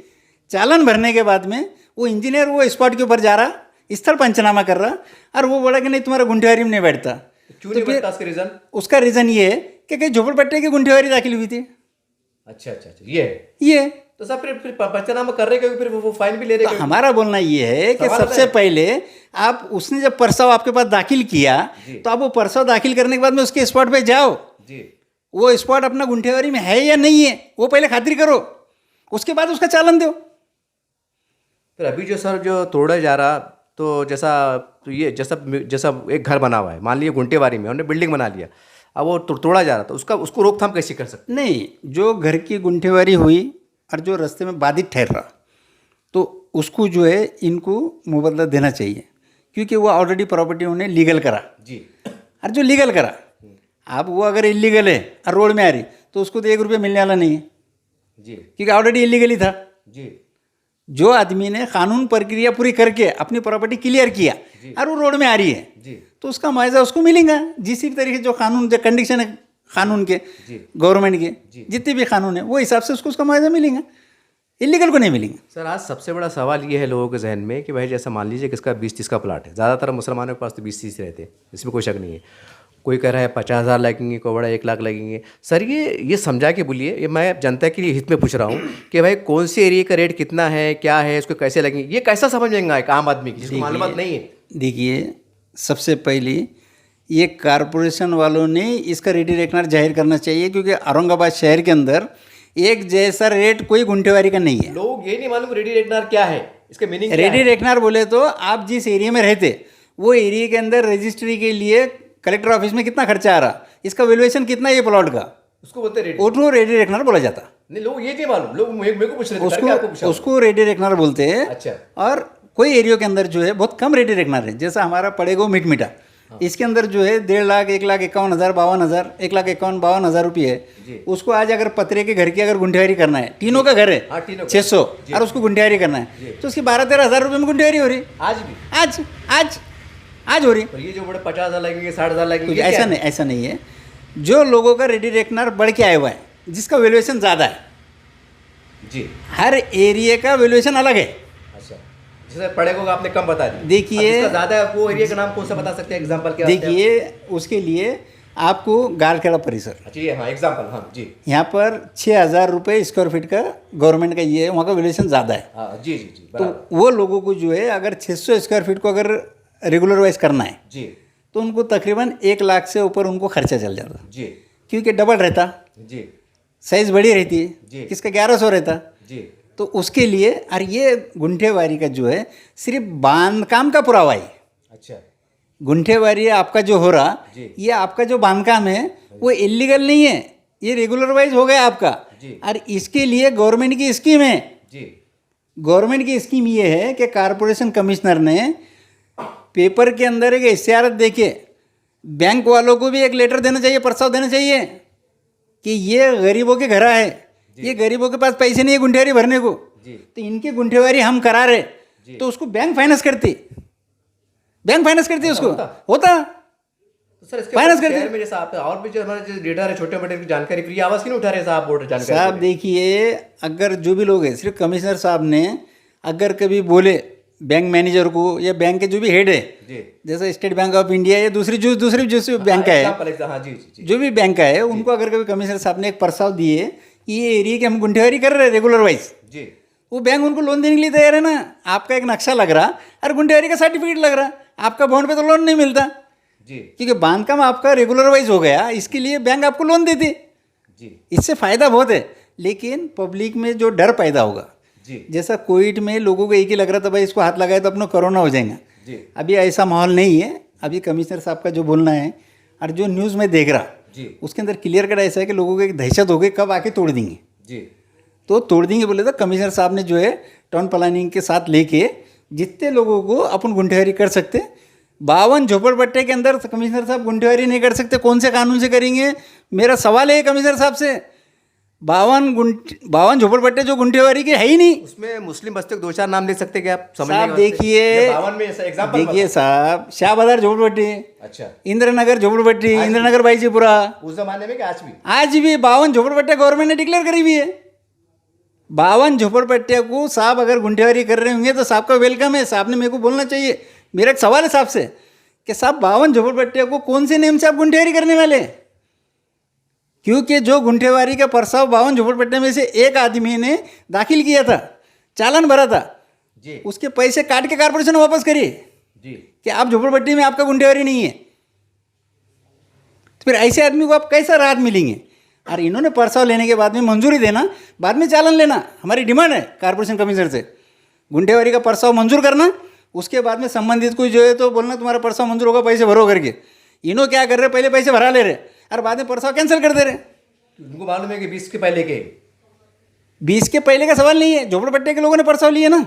चालान भरने के बाद में वो इंजीनियर वो स्पॉट के ऊपर जा रहा, स्थल पंचनामा कर रहा, और वो बोला कि नहीं तुम्हारा गुंठेवारी में नहीं बैठता।
क्यों नहीं बैठता? उसका रीजन?
उसका रीज़न ये है कि कहीं झोपड़पट्टी की गुंठेवारी दाखिल हुई थी।
अच्छा अच्छा अच्छा, ये तो सब फिर पंचनामा कर रहे क्योंकि फिर वो फाइन भी ले रहे।
तो हमारा बोलना ये है कि सबसे पहले आप उसने जब प्रस्ताव आपके पास दाखिल किया तो आप वो प्रस्ताव दाखिल करने के बाद में उसके स्पॉट पे जाओ, वो स्पॉट अपना गुंठेवारी में है या नहीं है वो पहले खातिरी करो, उसके बाद उसका चालान दो।
फिर अभी जो सर जो तोड़ा जा रहा, तो जैसा तो ये जैसा एक घर बना हुआ है, मान लीजिए गुंठेवारी में उन्होंने बिल्डिंग बना लिया, अब वो तोड़ा जा रहा था, उसको रोकथाम कैसे कर सकते?
नहीं, जो घर की गुंठेवारी हुई और जो रास्ते में बाधित ठहरा तो उसको जो है इनको मुआवजा देना चाहिए, क्योंकि वो ऑलरेडी प्रॉपर्टी उन्हें लीगल करा
जी
और जो लीगल करा, अब वो अगर इलीगल है और रोड में आ रही तो उसको तो 1 रुपया मिलने वाला नहीं है,
जी
क्योंकि ऑलरेडी इलीगल ही था।
जी
जो आदमी ने कानून प्रक्रिया पूरी करके अपनी प्रॉपर्टी क्लियर किया और वो रोड में आ रही है
जी
तो उसका मुआवजा उसको मिलेगा, जिस भी तरीके जो कानून जो कंडीशन है कानून के,
जी
गवर्नमेंट के जितने भी कानून है वो हिसाब से उसको उसका मुआवजा मिलेगा, इलीगल को नहीं मिलेंगे।
सर, आज सबसे बड़ा सवाल ये है लोगों के जहन में कि भाई जैसा मान लीजिए किसका 20-30 का प्लाट है, ज़्यादातर मुसलमानों के पास तो 20-30 रहते हैं, इसमें कोई शक नहीं है। कोई कह रहा है 50,000 लगेंगे, कोई बड़ा 1 लाख लगेंगे। सर ये समझा के बोलिए, ये मैं जनता के लिए हित में पूछ रहा हूँ कि भाई कौन से एरिया का रेट कितना है, क्या है, इसको कैसे लगेंगे, ये कैसा समझेंगे एक आम आदमी की जिसको मालूम नहीं है?
देखिए, सबसे पहले ये कारपोरेशन वालों ने इसका रेडी रेकनर जाहिर करना चाहिए, क्योंकि औरंगाबाद शहर के अंदर एक जैसा रेट कोई गुंठेवारी का नहीं है।
लोग ये नहीं मालूम रेडी रेकनर क्या है, इसके मीनिंग
रेडी रेकनर बोले तो आप जिस एरिया में रहते वो एरिया के अंदर रजिस्ट्री के लिए कलेक्टर ऑफिस में कितना खर्चा आ रहा, इसका वैल्यूएशन कितना है ये प्लॉट का,
उसको बोलते हैं
उसको रेडी रेकनर बोला जाता।
नहीं, लोग ये नहीं मालूम, लोग मेरे को पूछ रहे थे, करके आपको पूछा।
उसको रेडी रेकनर बोलते हैं।
अच्छा।
और कोई एरिया के अंदर जो है बहुत कम रेडी रेकनर है, जैसा हमारा पड़ेगा मीट मीठा, इसके अंदर जो है 1.5 लाख, 1,51,000, 52,000, 1,51,52,000 रुपये है। उसको आज अगर पतरे के घर की अगर गुंठेवारी करना है, तीनों का घर है 600 और उसको गुंठेवारी करना है तो उसकी 12-13 हज़ार रुपये में गुंठेवारी हो रही
आज भी,
आज हो रही।
और ये जो बड़े 50,000 लगेंगे, 60,000 लगेंगे,
कुछ ऐसा नहीं है। जो लोगों का रेडी रेकनर बढ़ के आया हुआ है, जिसका वैल्यूएशन ज़्यादा है,
जी,
हर एरिया का वैल्यूएशन अलग है।
अच्छा, जैसे पड़ेगा आपने कम बता दी,
देखिए,
जिसका ज़्यादा है वो एरिया का नाम कौन सा बता सकते हैं एग्जांपल के?
देखिए, उसके लिए आपको गारखेड़ा परिसर,
अच्छा ये, हाँ एग्जांपल, हाँ जी,
यहाँ पर 6,000 रुपये स्क्वायर फीट का गवर्नमेंट का ये है, वहाँ का वैल्यूएशन ज़्यादा है।
हाँ जी जी जी,
तो वो लोगों को जो है अगर 600 स्क्वायर फीट को अगर रेगुलर वाइज करना है
जी
तो उनको तकरीबन 1 लाख से ऊपर उनको खर्चा चल जाता,
जी
क्योंकि डबल रहता,
जी
साइज़ बड़ी रहती
जी।
है, किसका 1100 रहता,
जी,
तो उसके लिए। और ये गुंठेवारी का जो है सिर्फ बांधकाम का पुरावा है।
अच्छा,
गुंठेवारी आपका जो हो रहा,
जी।
ये आपका जो बांधकाम है वो इलीगल नहीं है, ये रेगुलर वाइज हो गया आपका।
जी।
और इसके लिए गवर्नमेंट की स्कीम है।
जी
गवर्नमेंट की स्कीम ये है कि कारपोरेशन कमिश्नर ने पेपर के अंदर एक इश्तिहारत देके बैंक वालों को भी एक लेटर देना चाहिए, प्रस्ताव देना चाहिए कि ये गरीबों के घर है, ये गरीबों के पास पैसे नहीं है गुंठेवारी भरने को,
जी।
तो इनकी गुंठेवारी हम करा रहे, तो उसको बैंक फाइनेंस करती, उसको होता।
तो सर इसके
फाइनेंस
बाद
करते
शहर में जैसा आप और भी जो हमारे जो डेटा है छोटे मोटे की जानकारी फ्री आवाज क्यों नहीं उठा रहे साहब? बोर्ड जानकारी
साहब देखिए, अगर जो भी लोग हैं, सिर्फ कमिश्नर साहब ने अगर कभी बोले बैंक मैनेजर को या बैंक के जो भी हेड है,
जी,
जैसे स्टेट बैंक ऑफ इंडिया या दूसरी जो बैंक का है,
हाँ जी जी
जो भी बैंक का है, उनको अगर कभी कमिश्नर साहब ने एक प्रस्ताव दिए कि ये एरिया के हम गुंठेवारी कर रहे हैं रेगुलर वाइज,
जी,
वो बैंक उनको लोन देने के लिए तैयार है ना। आपका एक नक्शा लग रहा और गुंठेवारी का सर्टिफिकेट लग रहा, आपका बॉन्ड पे तो लोन नहीं मिलता,
जी,
क्योंकि बांधकाम आपका रेगुलर वाइज हो गया, इसके लिए बैंक आपको लोन देती।
जी,
इससे फ़ायदा बहुत है, लेकिन पब्लिक में जो डर पैदा होगा,
जी,
जैसा कोविड में लोगों को एक ही लग रहा था भाई इसको हाथ लगाए तो अपना कोरोना हो जाएगा,
जी,
अभी ऐसा माहौल नहीं है। अभी कमिश्नर साहब का जो बोलना है और जो न्यूज़ में देख रहा,
जी,
उसके अंदर क्लियर कट ऐसा है कि लोगों को एक दहशत हो गई कब आके तोड़ देंगे,
जी,
तो तोड़ देंगे बोले तो कमिश्नर साहब ने जो है टाउन प्लानिंग के साथ लेके जितने लोगों को अपन गुंठेवारी कर सकते, 52 झोपड़पट्टे के अंदर कमिश्नर साहब गुंठेवारी नहीं कर सकते, कौन से कानून से करेंगे? मेरा सवाल है कमिश्नर साहब से, 52 झोपड़पट्टे जो गुंठेवारी के है ही नहीं,
उसमें मुस्लिम बस्ती के 2-4 नाम ले सकते क्या आप?
साहब देखिए,
52 में ऐसा एग्जांपल
देखिए साहब, शाह बाजार झोपड़पट्टी,
अच्छा,
इंद्रनगर झोपड़पट्टी, इंद्रनगर बाईजीपुरा,
उस जमाने में कि आज भी?
आज भी 52 झोपड़पट्टे गवर्नमेंट ने डिक्लेयर करी हुई है। 52 झोपड़पट्टियों को साहब अगर गुंठेवारी कर रहे होंगे तो साहब का वेलकम है, साहब ने मेरे को बोलना चाहिए। मेरा एक सवाल है साहब से कि साहब 52 झोपड़पट्टियों को कौन से नेम से आप गुंठेवारी करने वाले? क्योंकि जो गुंठेवारी का प्रस्ताव 52 झोपड़पट्टे में से एक आदमी ने दाखिल किया था, चालान भरा था
जी,
उसके पैसे काट के कारपोरेशन वापस करिए
जी,
कि आप झोपड़पट्टी में आपका गुंठेवारी नहीं है, तो फिर ऐसे आदमी को आप कैसा राहत मिलेंगे? और इन्होंने प्रस्ताव लेने के बाद में मंजूरी देना, बाद में चालान लेना, हमारी डिमांड है कारपोरेशन कमिश्नर से, गुंठेवारी का प्रस्ताव मंजूर करना, उसके बाद में संबंधित कोई जो है तो बोलना तुम्हारा प्रस्ताव मंजूर होगा, पैसे भरो करके। इन्हों क्या कर रहे, पहले पैसे भरा ले रहे और बाद में परसाव कैंसिल कर दे रहे।
उनको मालूम है कि 20 के पहले के।
20 के पहले का सवाल नहीं है, झोपड़पट्टी के लोगों ने परसाव लिए ना।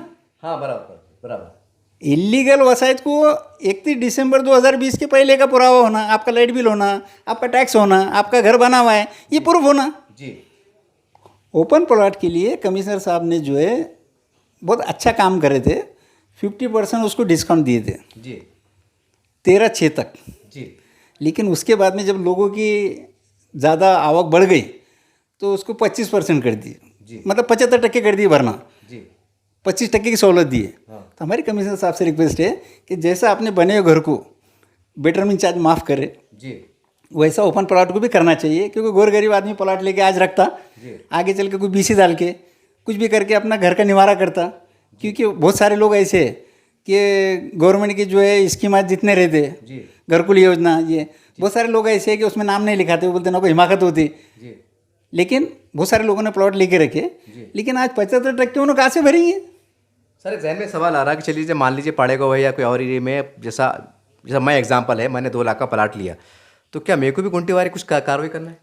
हाँ बराबर बराबर।
इलीगल वसायत को 31 दिसंबर 2020 के पहले का पुरावा होना, आपका लाइट बिल होना, आपका टैक्स होना, आपका घर बना हुआ है, ये प्रूफ होना।
जी।
ओपन प्लॉट के लिए कमिश्नर साहब ने जो है बहुत अच्छा काम करे थे, 50% उसको डिस्काउंट दिए थे
जी
13/6 तक।
जी
लेकिन उसके बाद में जब लोगों की ज़्यादा आवक बढ़ गई तो उसको 25% कर दिए,
जी।
मतलब 75% कर दिए भरना,
जी
25% की सहूलत दी है।
हाँ।
तो हमारी कमिश्नर साहब से रिक्वेस्ट है कि जैसा आपने बने हुए घर को बेटरमेंट चार्ज माफ़ करे,
जी
वैसा ओपन प्लॉट को भी करना चाहिए। क्योंकि गोर गरीब आदमी प्लॉट लेके आज रखता,
जी।
आगे चल के कोई बीसी डाल के कुछ भी करके अपना घर का निवारा करता। क्योंकि बहुत सारे लोग ऐसे हैं कि गवर्नमेंट की जो है स्कीम आज जितने रहते,
जी
घरकुल योजना, ये बहुत सारे लोग ऐसे हैं कि उसमें नाम नहीं लिखाते, वो बोलते ना कोई हिमाकत होती।
जी
लेकिन बहुत सारे लोगों ने प्लॉट लेके रखे, लेकिन आज 75% उन्होंने कहाँ से भरेंगे।
सर, एक जहन में सवाल आ रहा है कि चलिए मान लीजिए पड़ेगा वही या कोई और एरिया में, जैसा मैं एग्जांपल है, मैंने 2 लाख का प्लाट लिया, तो क्या मेरे को भी गुंटेवारी कुछ कार्रवाई करना है?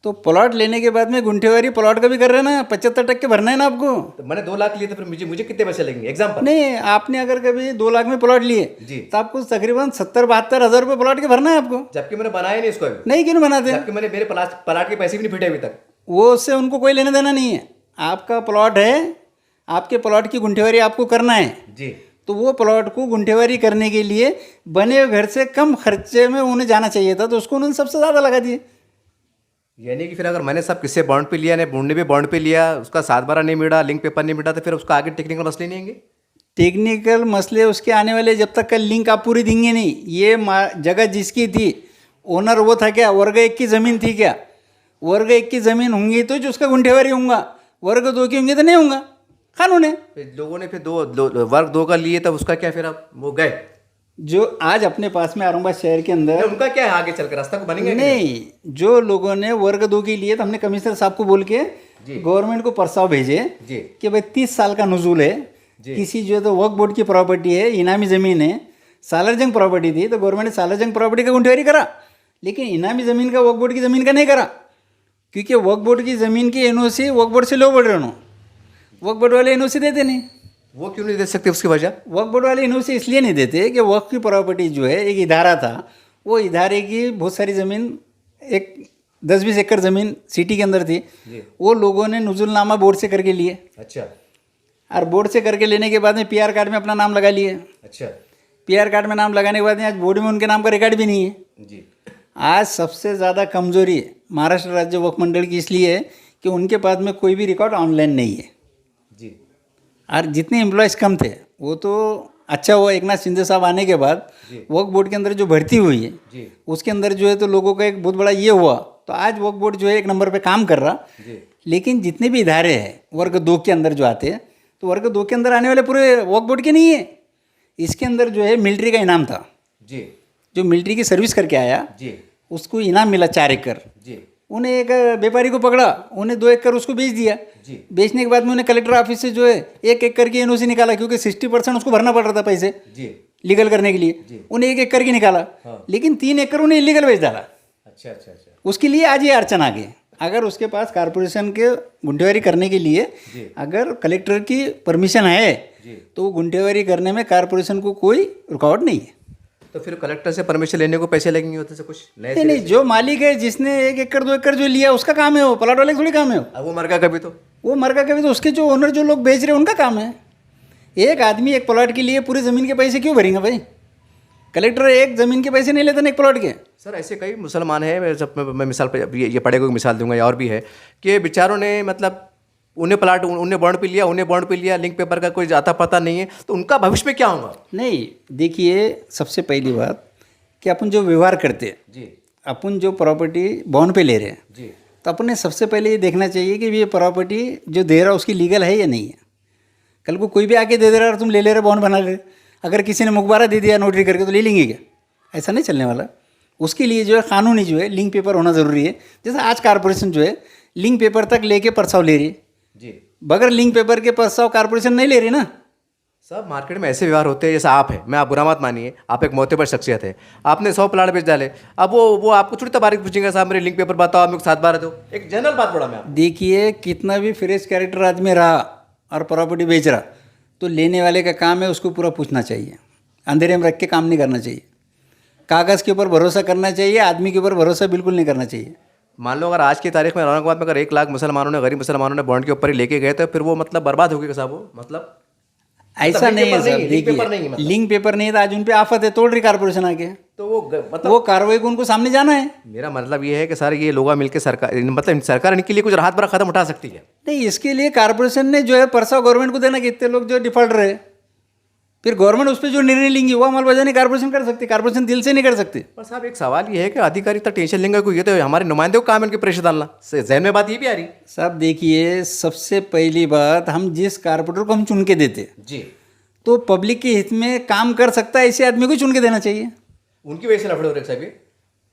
तो प्लॉट लेने के बाद में गुंठेवारी प्लॉट का भी कर रहे हैं ना, 75% भरना है ना आपको।
तो मैंने 2 लाख लिए तो फिर मुझे कितने पैसे लगेंगे? एग्जाम्पल
नहीं, आपने अगर कभी 2 लाख में प्लॉट लिए
जी।
तो आपको तकरीबन 70-72 हज़ार रुपये प्लॉट के भरना है आपको।
जबकि मैंने बनाया नहीं इसको अभी,
नहीं, क्यों नहीं बनाते?
जबकि मैंने मेरे प्लाट के पैसे भी नहीं फिटे अभी तक।
वो उससे उनको कोई लेना देना नहीं है। आपका प्लॉट है, आपके प्लॉट की गुंठेवारी आपको करना है,
जी
तो वो प्लॉट को गुंठेवारी करने के लिए बने हुए घर से कम खर्चे में उन्हें जाना चाहिए था, तो उसको उन्होंने सबसे ज़्यादा लगा दिए।
यानी कि फिर अगर मैंने सब किससे बॉन्ड पे लिया, ने भी बॉन्ड पे लिया, उसका 7/12 नहीं मिला, लिंक पेपर नहीं मिला, तो फिर उसका आगे टेक्निकल मसले नहीं आएंगे?
टेक्निकल मसले उसके आने वाले, जब तक का लिंक आप पूरी देंगे नहीं। ये जगह जिसकी थी, ओनर वो था क्या? वर्ग 1 की ज़मीन थी क्या? वर्ग 1 की ज़मीन होंगी तो जो उसका गुंठेवारी होगा, वर्ग 2 की होंगी तो नहीं होगा, कानून है।
फिर लोगों ने फिर वर्ग 2 का लिए, तब उसका क्या फिर अब वो गए?
जो आज अपने पास में औरंगाबाद शहर के अंदर,
उनका क्या है आगे चलकर रास्ता को बनेंगे?
नहीं, जो लोगों ने वर्ग 2 के लिए, तो हमने कमिश्नर साहब को बोल के गवर्नमेंट को प्रस्ताव भेजे
जी
कि भाई 30 साल का नजूल है, किसी जो है तो वक्फ बोर्ड की प्रॉपर्टी है, इनामी ज़मीन है, सालारजंग प्रॉपर्टी थी, तो गवर्नमेंट ने सालारजंग प्रॉपर्टी का गुंठेवारी करा, लेकिन इनामी ज़मीन का वक्फ बोर्ड की ज़मीन का नहीं करा। क्योंकि वक्फ बोर्ड की ज़मीन की एनओसी वक्फ बोर्ड से लो बढ़ रहे हो, वक्फ बोर्ड वाले एनओसी देते नहीं।
वो क्यों नहीं दे सकते, उसकी वजह?
वक्फ बोर्ड वाले एनओसी इसलिए नहीं देते कि वक्फ की प्रॉपर्टी जो है, एक इदारा था, वो इदारे की बहुत सारी ज़मीन, एक 10-20 एकड़ ज़मीन सिटी के अंदर थी, वो लोगों ने नुजुलनामा बोर्ड से करके लिए।
अच्छा
और बोर्ड से करके लेने के बाद में पीआर कार्ड में अपना नाम लगा लिए।
अच्छा
पीआर कार्ड में नाम लगाने के बाद में आज बोर्ड में उनके नाम का रिकॉर्ड भी नहीं है।
जी
आज सबसे ज़्यादा कमजोरी महाराष्ट्र राज्य वक्फ मंडल की इसलिए है कि उनके पास में कोई भी रिकॉर्ड ऑनलाइन नहीं है।
जी
और जितने एम्प्लॉयज़ कम थे, वो तो अच्छा हुआ एक नाथ शिंदे साहब आने के बाद वक्फ बोर्ड के अंदर जो भर्ती हुई है,
जी
उसके अंदर जो है तो लोगों का एक बहुत बड़ा ये हुआ, तो आज वक्फ बोर्ड जो है 1 नंबर पे काम कर रहा।
जी
लेकिन जितने भी इदारे हैं वर्ग 2 के अंदर जो आते हैं, तो वर्ग 2 के अंदर आने वाले पूरे वक्फ बोर्ड के नहीं है। इसके अंदर जो है मिलिट्री का इनाम था,
जी
जो मिलिट्री की सर्विस करके आया,
जी
उसको इनाम मिला 4 एकड़।
जी
उन्हें एक व्यापारी को पकड़ा, उन्हें 2 एकड़ उसको बेच दिया।
जी
बेचने के बाद में उन्हें कलेक्टर ऑफिस से जो है 1 एकड़ की एनओसी निकाला, क्योंकि 60% उसको भरना पड़ रहा था पैसे
जी
लीगल करने के लिए। उन्हें 1 एकड़ की निकाला, लेकिन 3 एकड़ उन्हें इलीगल बेच डाला।
अच्छा अच्छा अच्छा
उसके लिए आज ये अड़चन आ गई। अगर उसके पास कारपोरेशन के गुंठेवारी करने के लिए अगर कलेक्टर की परमिशन है, तो वो गुंठेवारी करने में कारपोरेशन को कोई रुकावट नहीं है।
तो फिर कलेक्टर से परमिशन लेने को पैसे लगेंगे होते से कुछ नए
नहीं, जो मालिक है, जिसने 1 एकड़ 2 एकड़ जो लिया, उसका काम है वो, प्लाट वाले का थोड़ी काम है वो।
अब वो मर गया कभी तो
वो मर गया कभी तो उसके जो ओनर, जो लोग बेच रहे हैं, उनका काम है। एक आदमी एक प्लॉट के लिए पूरी ज़मीन के पैसे क्यों भरेंगे भाई? कलेक्टर एक ज़मीन के पैसे नहीं लेते ना एक प्लॉट के।
सर ऐसे कई मुसलमान हैं, जब मैं मिसाल पर ये पड़ेगा मिसाल दूंगा, या और भी है कि बेचारों ने मतलब उन्हें प्लाट उन्हें बॉन्ड पे लिया, लिंक पेपर का कोई जाता पता नहीं है, तो उनका भविष्य में क्या होगा?
नहीं, देखिए, सबसे पहली बात कि अपन जो व्यवहार करते हैं
जी,
अपन जो प्रॉपर्टी बॉन्ड पे ले रहे हैं,
जी
तो अपन ने सबसे पहले ये देखना चाहिए कि ये प्रॉपर्टी जो दे रहा है उसकी लीगल है या नहीं है। कल को कोई भी आके दे रहा है और तुम ले रहे बॉन्ड बना ले, अगर किसी ने मुखबारा दे दिया नोटरी करके, तो ले लेंगे क्या? ऐसा नहीं चलने वाला। उसके लिए जो है कानूनी जो है लिंक पेपर होना ज़रूरी है। जैसे आज कारपोरेशन जो है लिंक पेपर तक लेके प्रस्ताव ले रही है,
जी
बगैर लिंक पेपर के प्रस्ताव कारपोरेशन नहीं ले रही ना।
सब मार्केट में ऐसे व्यवहार होते हैं जैसे आप हैं, मैं आप बुरा मत मानिए, आप एक मोहतबर शख्सियत है, आपने 100 प्लाट बेच डाले, अब वो आपको थोड़ी तबारीक पूछेंगे साहब मेरे लिंक पेपर बताओ, आप मेरे को 7 बार दो, एक जनरल बात बोला मैं आपको।
देखिए कितना भी फ्रेश कैरेक्टर आदमी रहा और प्रॉपर्टी बेच रहा तो लेने वाले का काम है उसको पूरा पूछना चाहिए, अंधेरे में रख के काम नहीं करना चाहिए। कागज़ के ऊपर भरोसा करना चाहिए, आदमी के ऊपर भरोसा बिल्कुल नहीं करना चाहिए।
मान लो अगर आज की तारीख में औरंगाबाद में अगर 1 लाख मुसलमानों ने, गरीब मुसलमानों ने बॉन्ड के ऊपर ही लेके गए तो फिर वो मतलब बर्बाद हो गया साहब, वो मतलब
ऐसा नहीं है सर।
लिंक पेपर नहीं है, मतलब
लिंक पेपर नहीं है तो आज उन पे आफत है, तोड़ रही कारपोरेशन आके,
तो वो मतलब
वो कार्रवाई को उनको सामने जाना है।
मेरा मतलब ये है कि सर ये लोग मिलकर सरकार, मतलब सरकार इनके लिए कुछ राहत भरा कदम उठा सकती है।
नहीं, इसके लिए कारपोरेशन ने जो है परसा गवर्नमेंट को देना कि इतने लोग जो डिफॉल्ट रहे, फिर गवर्नमेंट उस पर जो निर्णय लेंगी वो अमलबजानी कारपोरेशन कर सकती है, कारपोरेशन दिल से नहीं कर सकती।
पर साहब एक सवाल ये है कि अधिकारी तक टेंशन लेंगे कोई, ये तो हमारे नुमाइंदे को काम है इनके प्रेशर डालना, जहन में बात ये भी आ रही।
साहब देखिए, सबसे पहली बात, हम जिस कारपोरेटर को हम चुन के देते
जी,
तो पब्लिक के हित में काम कर सकता है, ऐसे आदमी को चुन के देना चाहिए।
उनकी वजह से लफड़े हो रहे साहब ये।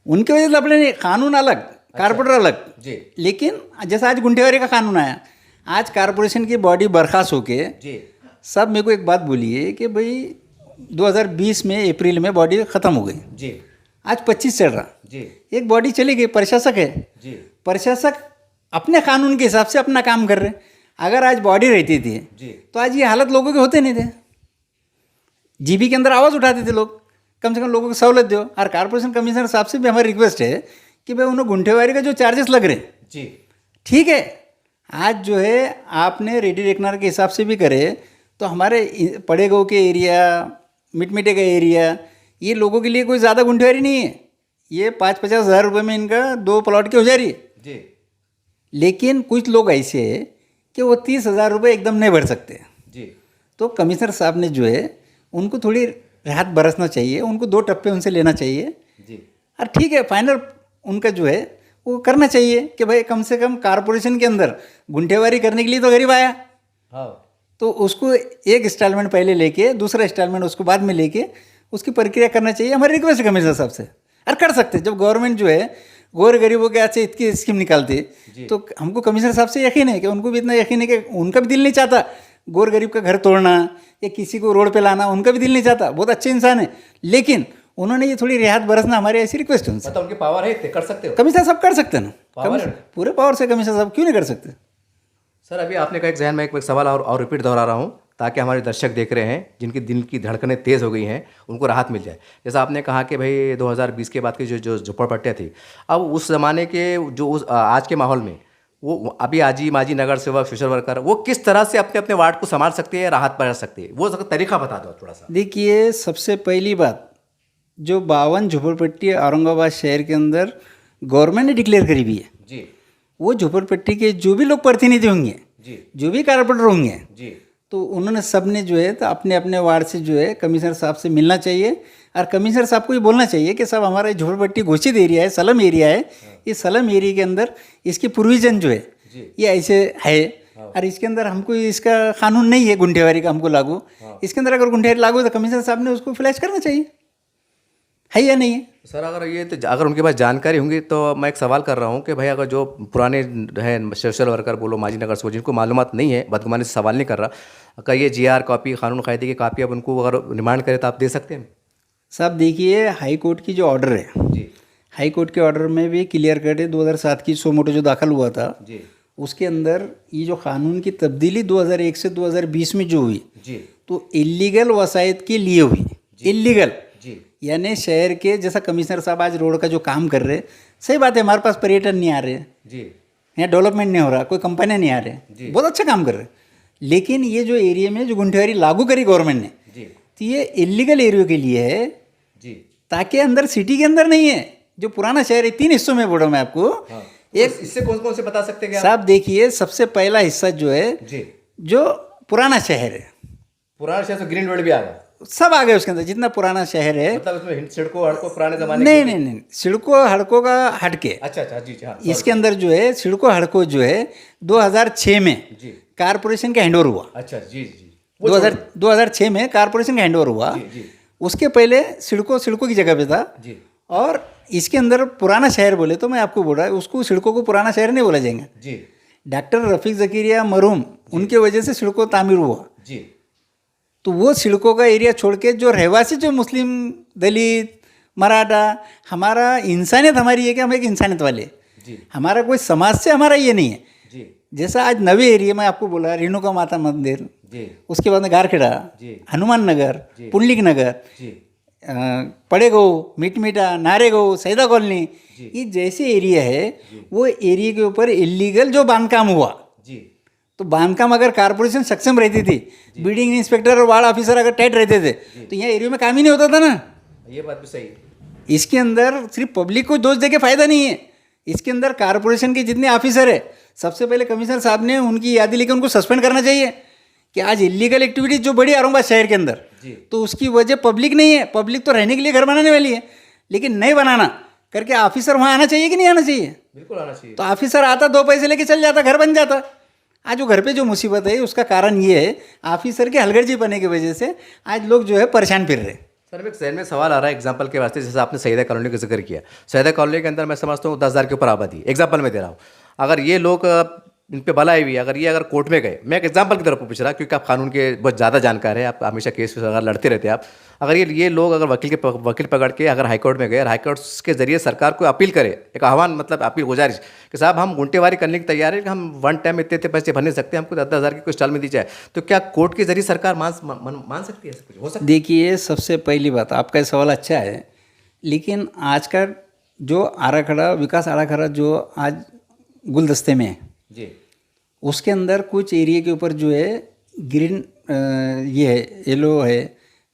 उनके वजह से लफड़े नहीं, कानून अलग, कारपोरेटर अलग
जी
लेकिन जैसा आज गुंठेवारी का कानून आया, आज कारपोरेशन की बॉडी बर्खास्त होके
जी
सब मेरे को एक बात बोलिए कि भाई 2020 में अप्रैल में बॉडी ख़त्म हो गई,
जी
आज 25 चल रहा,
जी
एक बॉडी चली गई, प्रशासक है,
जी
प्रशासक अपने कानून के हिसाब से अपना काम कर रहे। अगर आज बॉडी रहती थी
जी
तो आज ये हालत लोगों के होते नहीं थे, जीबी के अंदर आवाज़ उठाते थे लोग, कम से कम लोगों को सहूलत दो। और कारपोरेशन कमिश्नर साहब से भी हमारी रिक्वेस्ट है कि भाई उन्हें गुंठेवारी का जो चार्जेस लग रहे हैं,
जी
ठीक है, आज जो है आपने रेडी रेकनर के हिसाब से भी करे तो हमारे पड़े गाँव के एरिया, मिटमिटे का एरिया, ये लोगों के लिए कोई ज़्यादा गुंठेवारी नहीं है, ये 5-50 हज़ार रुपये में इनका 2 प्लॉट की हो जा रही है।
जी
लेकिन कुछ लोग ऐसे हैं कि वो 30,000 रुपये एकदम नहीं भर सकते,
जी
तो कमिश्नर साहब ने जो है उनको थोड़ी राहत बरसना चाहिए, उनको 2 टप्पे उनसे लेना चाहिए।
जी
और ठीक है, फाइनल उनका जो है वो करना चाहिए कि भाई कम से कम कारपोरेशन के अंदर गुंठेवारी करने के लिए तो गरीब आया,
हाँ
तो उसको एक इंस्टॉलमेंट पहले लेके दूसरा इंस्टॉलमेंट उसको बाद में लेके उसकी प्रक्रिया करना चाहिए। हमारी रिक्वेस्ट है कमिश्नर साहब से, और कर सकते जब गवर्नमेंट जो है गौर गरीबों के हाथ से इतनी स्कीम निकालती, तो हमको कमिश्नर साहब से यकीन है कि उनको भी इतना यकीन है कि उनका भी दिल नहीं चाहता गौर गरीब का घर तोड़ना या किसी को रोड पे लाना, उनका भी दिल नहीं चाहता, बहुत अच्छे इंसान है, लेकिन उन्होंने ये थोड़ी रियायत बरसना हमारी ऐसी रिक्वेस्ट है उनसे।
मतलब उनकी पावर है इतने कर सकते हो।
कमिश्नर साहब कर सकते हैं ना,
पावर है।
पूरे पावर से कमिश्नर साहब क्यों नहीं कर सकते।
सर अभी आपने कहा एक जहन में एक सवाल और रिपीट दोहरा रहा हूँ ताकि हमारे दर्शक देख रहे हैं जिनकी दिल की धड़कनें तेज़ हो गई हैं उनको राहत मिल जाए। जैसा आपने कहा कि भाई 2020 के बाद की जो झुपड़पट्टियाँ थी, अब उस ज़माने के जो उस आज के माहौल में वो अभी आजी माजी नगर सेवक सोशल वर्कर वो किस तरह से अपने अपने वार्ड को संभाल सकते हैं, राहत पहुँचा सकते हैं, वो तरीका बता दो थोड़ा सा।
देखिए, सबसे पहली बात, जो 52 झुपड़पट्टी औरंगाबाद शहर के अंदर गवर्नमेंट ने डिक्लेयर करी हुई है,
जी
वो झुपड़पट्टी के जो भी लोग प्रतिनिधि होंगे,
जी
जो भी कारपोरेटर होंगे,
जी
तो उन्होंने सब ने जो है तो अपने अपने वार्ड से जो है कमिश्नर साहब से मिलना चाहिए, और कमिश्नर साहब को ये बोलना चाहिए कि साहब हमारा झुपड़पट्टी घोषित एरिया है, सलम एरिया है, इस सलम एरिया के अंदर इसकी प्रोविजन जो है ये ऐसे है, और इसके अंदर हमको इसका कानून नहीं है गुंठेवारी का हमको लागू, इसके अंदर अगर गुंठेवारी लागू है तो कमिश्नर साहब ने उसको फ्लैश करना चाहिए, है या नहीं है।
सर अगर उनके पास जानकारी होंगी तो मैं एक सवाल कर रहा हूँ कि भाई अगर जो पुराने हैं सोशल वर्कर बोलो माजी नगर से जिनको मालूमात नहीं है, बदगुमानी से सवाल नहीं कर रहा, अगर ये GR कॉपी कानून कायदे की कॉपी अब उनको अगर रिमांड करे तो आप दे सकते हैं।
साहब देखिए, हाई कोर्ट की जो ऑर्डर है,
जी
हाई कोर्ट के ऑर्डर में भी क्लियर कट है, 2007 की सो मोटो जो दाखिल हुआ था
जी
उसके अंदर ये जो कानून की तब्दीली 2001 से 2020 में जो हुई,
जी
तो इलीगल वसायत के लिए हुई, इलीगल
जी
यानी शहर के, जैसा कमिश्नर साहब आज रोड का जो काम कर रहे, सही बात है, हमारे पास पर्यटन नहीं आ रहे,
जी
यहाँ डेवलपमेंट नहीं हो रहा, कोई कंपनियाँ नहीं आ रहे, बहुत अच्छा काम कर रहे, लेकिन ये जो एरिया में जो गुंठेवारी लागू करी गवर्नमेंट ने,
जी
तो ये इलीगल एरिया के लिए है,
जी
ताकि अंदर सिटी के अंदर नहीं है, जो पुराना शहर है, 3 हिस्सों में बोल रहा हूँ मैं आपको।
हाँ।
एक
इससे कौन कौन से बता सकते हैं
साहब देखिए, सबसे पहला हिस्सा जो है
जी
जो पुराना शहर है,
पुराना शहर से ग्रीन रोड भी आ गया,
सब आ गए उसके अंदर, जितना पुराना शहर है,
मतलब उसमें सड़कों हड़कों पुराने जमाने
नहीं नहीं नहीं, सिड़को हड़कों का हटके,
अच्छा अच्छा जी जी हाँ
इसके अंदर जो है सिड़को हड़को जो है 2006 में
जी
कारपोरेशन का हैंडओवर हुआ,
अच्छा जी जी
2006 में कारपोरेशन का हैंडओवर हुआ,
जी जी
उसके पहले सिड़को की जगह पे था,
जी
और इसके अंदर पुराना शहर बोले तो मैं आपको बोल रहा हूँ, उसको सिड़को को पुराना शहर नहीं बोला जाएगा।
जी
डॉक्टर रफ़ीक ज़कीरिया मरहूम, उनके वजह से सिड़को तामीर हुआ,
जी
तो वो सिड़कों का एरिया छोड़ के जो रहवासी जो मुस्लिम, दलित, मराठा, हमारा इंसानियत हमारी है कि हम एक इंसानियत वाले,
जी
हमारा कोई समाज से हमारा ये नहीं है।
जी
जैसा आज नवे एरिया में आपको बोला, रेणुका माता मंदिर,
जी
उसके बाद में गारखेड़ा,
जी
हनुमान नगर,
जी।
पुंडलिक नगर,
जी
पड़ेगो, मिटमिटा, नारेगो, सैदा कॉलोनी,
जी।
ये जैसे एरिया है वो एरिया के ऊपर इलीगल जो बांधकाम हुआ,
जी
तो बांधकाम अगर कारपोरेशन सक्षम रहती थी, बिल्डिंग इंस्पेक्टर और वार्ड ऑफिसर अगर टाइट रहते थे, तो यहाँ एरिया में काम ही नहीं होता था ना।
ये बात भी सही है।
इसके अंदर सिर्फ पब्लिक को दोष दे के फायदा नहीं है, इसके अंदर कारपोरेशन के जितने ऑफिसर है, सबसे पहले कमिश्नर साहब ने उनकी यादी लेकर उनको सस्पेंड करना चाहिए कि आज इलीगल एक्टिविटीज जो बड़ी औरंगाबाद शहर के अंदर, तो उसकी वजह पब्लिक नहीं है। पब्लिक तो रहने के लिए घर बनाने वाली है, लेकिन नहीं बनाना करके ऑफिसर वहाँ आना चाहिए कि नहीं आना चाहिए?
बिल्कुल आना चाहिए।
तो ऑफिसर आता, 2 पैसे लेके चल जाता, घर बन जाता। आज वो घर पे जो मुसीबत है उसका कारण ये है ऑफिसर के हलगर्जी बनने की वजह से आज लोग जो है परेशान फिर रहे।
सर एक जहन में सवाल आ रहा है एग्जांपल के वास्ते, जैसे आपने सैयदा कॉलोनी का जिक्र किया। सैयदा कॉलोनी के अंदर मैं समझता हूँ 10,000 के ऊपर आबादी है, एग्जांपल में दे रहा हूँ। अगर ये लोग इन पे भलाई हुई, अगर ये अगर कोर्ट में गए, मैं एक एग्जांपल की तरफ पूछ रहा क्योंकि आप कानून के बहुत ज़्यादा जानकार हैं, आप हमेशा केस अगर लड़ते रहते हैं आप। अगर ये लोग अगर वकील पकड़ के अगर हाईकोर्ट में गए और हाईकोर्ट के जरिए सरकार को अपील करे, एक आह्वान मतलब अपील गुजारिश कि साहब हम गुंटेवारी करने की तैयार है कि हम वन टाइम इतने पैसे भर नहीं सकते, हमको 10,000 की कुछ चाल में दी जाए, तो क्या कोर्ट के जरिए सरकार मान सकती है? कुछ हो सकता है?
देखिए, सबसे पहली बात, आपका ये सवाल अच्छा है, लेकिन आज का जो आराखड़ा, विकास आराखड़ा जो आज गुलदस्ते में है,
जी
उसके अंदर कुछ एरिया के ऊपर जो है ग्रीन ये है, येलो है,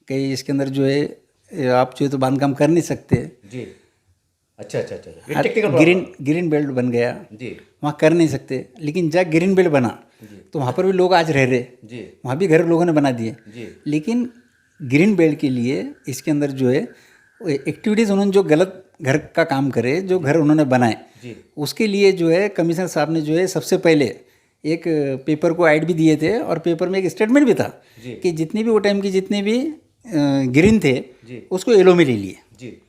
कहीं इसके अंदर जो है आप जो है तो बांधकाम कर नहीं सकते।
जी अच्छा अच्छा अच्छा, ये टेक्निकल
ग्रीन बेल्ट बन गया,
जी
वहाँ कर नहीं सकते। लेकिन जहाँ ग्रीन बेल्ट बना तो वहाँ पर भी लोग आज रह रहे,
जी
वहाँ भी घर लोगों ने बना दिए।
जी
लेकिन ग्रीन बेल्ट के लिए इसके अंदर जो है एक्टिविटीज़ उन्होंने जो गलत घर का काम करे, जो घर उन्होंने बनाए,
जी
उसके लिए जो है कमिश्नर साहब ने जो है सबसे पहले एक पेपर को ऐड भी दिए थे और पेपर में एक स्टेटमेंट भी था
जी।
कि जितनी भी वो टाइम की जितने भी ग्रीन थे
जी
उसको येलो में ले लिए,
जी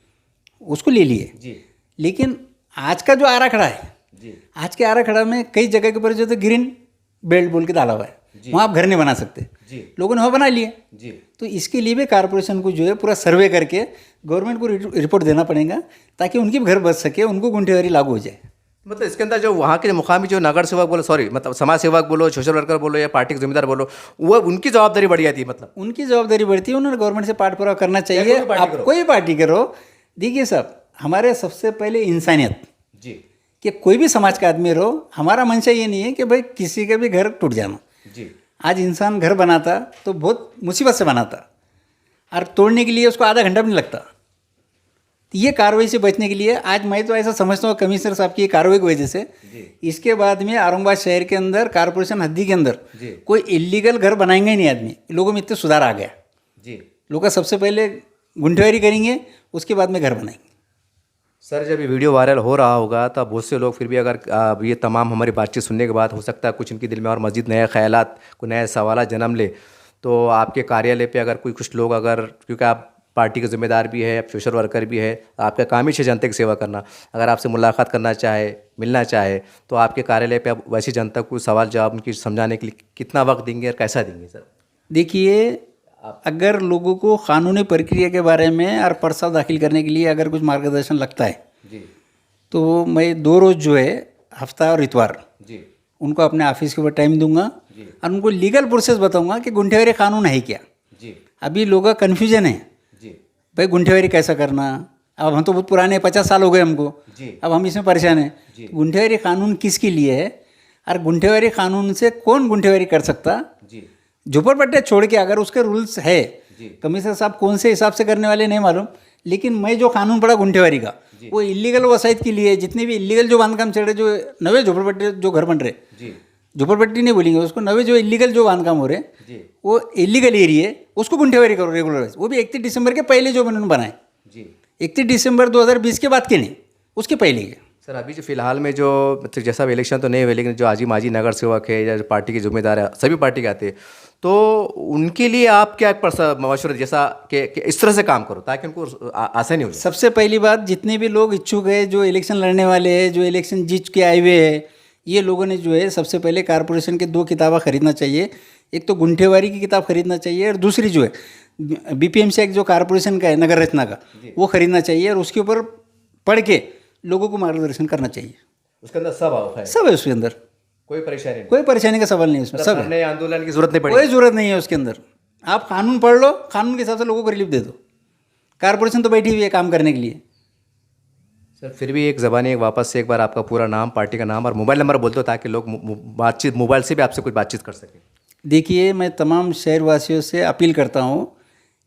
उसको ले लिए।
जी
लेकिन आज का जो आराखड़ा है,
जी
आज के आराखड़ा में कई जगह के ऊपर जो तो ग्रीन बेल्ट बोल के डाला हुआ है, वहाँ आप घर नहीं बना सकते,
जी
लोगों ने वहाँ बना लिए।
जी
तो इसके लिए भी कारपोरेशन को जो है पूरा सर्वे करके गवर्नमेंट को रिपोर्ट देना पड़ेगा ताकि उनकी भी घर बच सके, उनको गुंठेवारी लागू हो जाए।
मतलब इसके अंदर जो वहाँ के जो मुकामी जो नगर सेवक बोलो, सॉरी मतलब समाज सेवक बोलो, सोशल वर्कर बोलो या पार्टी के जिम्मेदार बोलो, वो उनकी जवाबदारी बढ़ जाती है। मतलब
उनकी जवाबदारी बढ़ती है, उन्होंने गवर्नमेंट से पाठ पूरा करना चाहिए।
कोई भी पार्टी
आप
करो।
कोई पार्टी करो, देखिए साहब, हमारे सबसे पहले इंसानियत,
जी
कि कोई भी समाज का आदमी रहो, हमारा मंशा ये नहीं है कि भाई किसी का भी घर टूट जाना।
जी
आज इंसान घर बनाता तो बहुत मुसीबत से बनाता, और तोड़ने के लिए उसको आधा घंटा भी नहीं लगता। तो ये कार्रवाई से बचने के लिए आज मैं तो ऐसा समझता हूँ कमिश्नर साहब की कार्रवाई की वजह से इसके बाद में औरंगाबाद शहर के अंदर कारपोरेशन हद्दी के अंदर
जी।
कोई इलीगल घर बनाएंगे ही नहीं आदमी। लोगों में इतने सुधार आ गया,
जी
लोग सबसे पहले गुंठेवारी करेंगे, उसके बाद में घर बनाएंगे।
सर जब ये वीडियो वायरल हो रहा होगा तब बहुत से लोग फिर भी अगर ये तमाम हमारी बातचीत सुनने के बाद हो सकता है कुछ इनके दिल में और मज़ीद नए ख्यालात, कोई नए सवाल जन्म ले, तो आपके कार्यालय पे अगर कोई कुछ लोग अगर, क्योंकि आप पार्टी के जिम्मेदार भी है, आप सोशल वर्कर भी है, आपका काम ही है जनता की सेवा करना, अगर आपसे मुलाकात करना चाहे, मिलना चाहे, तो आपके कार्यालय पे आप वैसी जनता को सवाल जवाब उनकी समझाने के लिए कितना वक्त देंगे और कैसा देंगे सर?
देखिए, अगर लोगों को कानूनी प्रक्रिया के बारे में और प्रस्ताव दाखिल करने के लिए अगर कुछ मार्गदर्शन लगता है
जी
तो मैं 2 रोज़ जो है, हफ्ता और इतवार,
जी
उनको अपने ऑफिस के ऊपर टाइम दूंगा
जी
और उनको लीगल प्रोसेस बताऊंगा कि गुंठेवारी कानून है क्या।
जी
अभी लोगों का कन्फ्यूजन है,
जी
भाई गुंठेवारी कैसा करना। अब हम तो बहुत पुराने 50 साल हो गए हमको,
जी
अब हम इसमें परेशान हैं। गुंठेवारी कानून किसके लिए है और गुंठेवारी कानून से कौन गुंठेवारी कर सकता।
जी
झोपड़पट्टियाँ छोड़ के अगर उसके रूल्स है,
जी।
कमिश्नर साहब कौन से हिसाब से करने वाले नहीं मालूम, लेकिन मैं जो कानून पढ़ा गुंठेवारी का, वो इलीगल वसायत के लिए, जितने भी इलीगल जो बांधकाम चल रहे, जो नवे झोपड़पट्टी जो घर बन रहे,
जी
झोपड़पट्टी नहीं बोलेंगे उसको, नवे जो इलीगल जो बांधकाम हो रहे,
जी
वो इलीगल एरिया, उसको गुंठेवारी करो रेगुलर, वो भी 31 दिसंबर के पहले जो उन्होंने बनाए,
जी
31 दिसंबर 2020 के बाद के नहीं, उसके पहले के।
सर अभी जो फिलहाल में जो मतलब जैसा इलेक्शन तो नहीं हुए, लेकिन जो आजी माजी नगर सेवक है या जो पार्टी के जिम्मेदार है, सभी पार्टी के आते हैं, तो उनके लिए आप क्या मशवरा जैसा कि इस तरह से काम करो ताकि उनको आसानी हो जाए?
सबसे पहली बात, जितने भी लोग इच्छुक है, जो इलेक्शन लड़ने वाले हैं, जो इलेक्शन जीत के आए हुए हैं, ये लोगों ने जो है सबसे पहले कारपोरेशन के 2 किताबें खरीदना चाहिए। एक तो गुंठेवारी की किताब खरीदना चाहिए और दूसरी जो है बीपीएमसी एक्ट जो कारपोरेशन का है नगर रचना का, वो खरीदना चाहिए और उसके ऊपर पढ़ के लोगों को मार्गदर्शन करना चाहिए।
उसके अंदर सब है,
सब है उसके अंदर,
कोई परेशानी नहीं,
कोई परेशानी का सवाल नहीं है उसमें, सब है,
धरने आंदोलन की जरूरत नहीं
कोई
पड़ी।
ज़रूरत नहीं है उसके अंदर। आप कानून पढ़ लो, कानून के हिसाब से लोगों को रिलीफ दे दो। कारपोरेशन तो बैठी हुई है काम करने के लिए।
सर फिर भी एक ज़बानी एक वापस से एक बार आपका पूरा नाम, पार्टी का नाम और मोबाइल नंबर बोल दो ताकि लोग बातचीत मोबाइल से भी आपसे कुछ बातचीत कर सकें।
देखिए, मैं तमाम शहरवासियों से अपील करता हूँ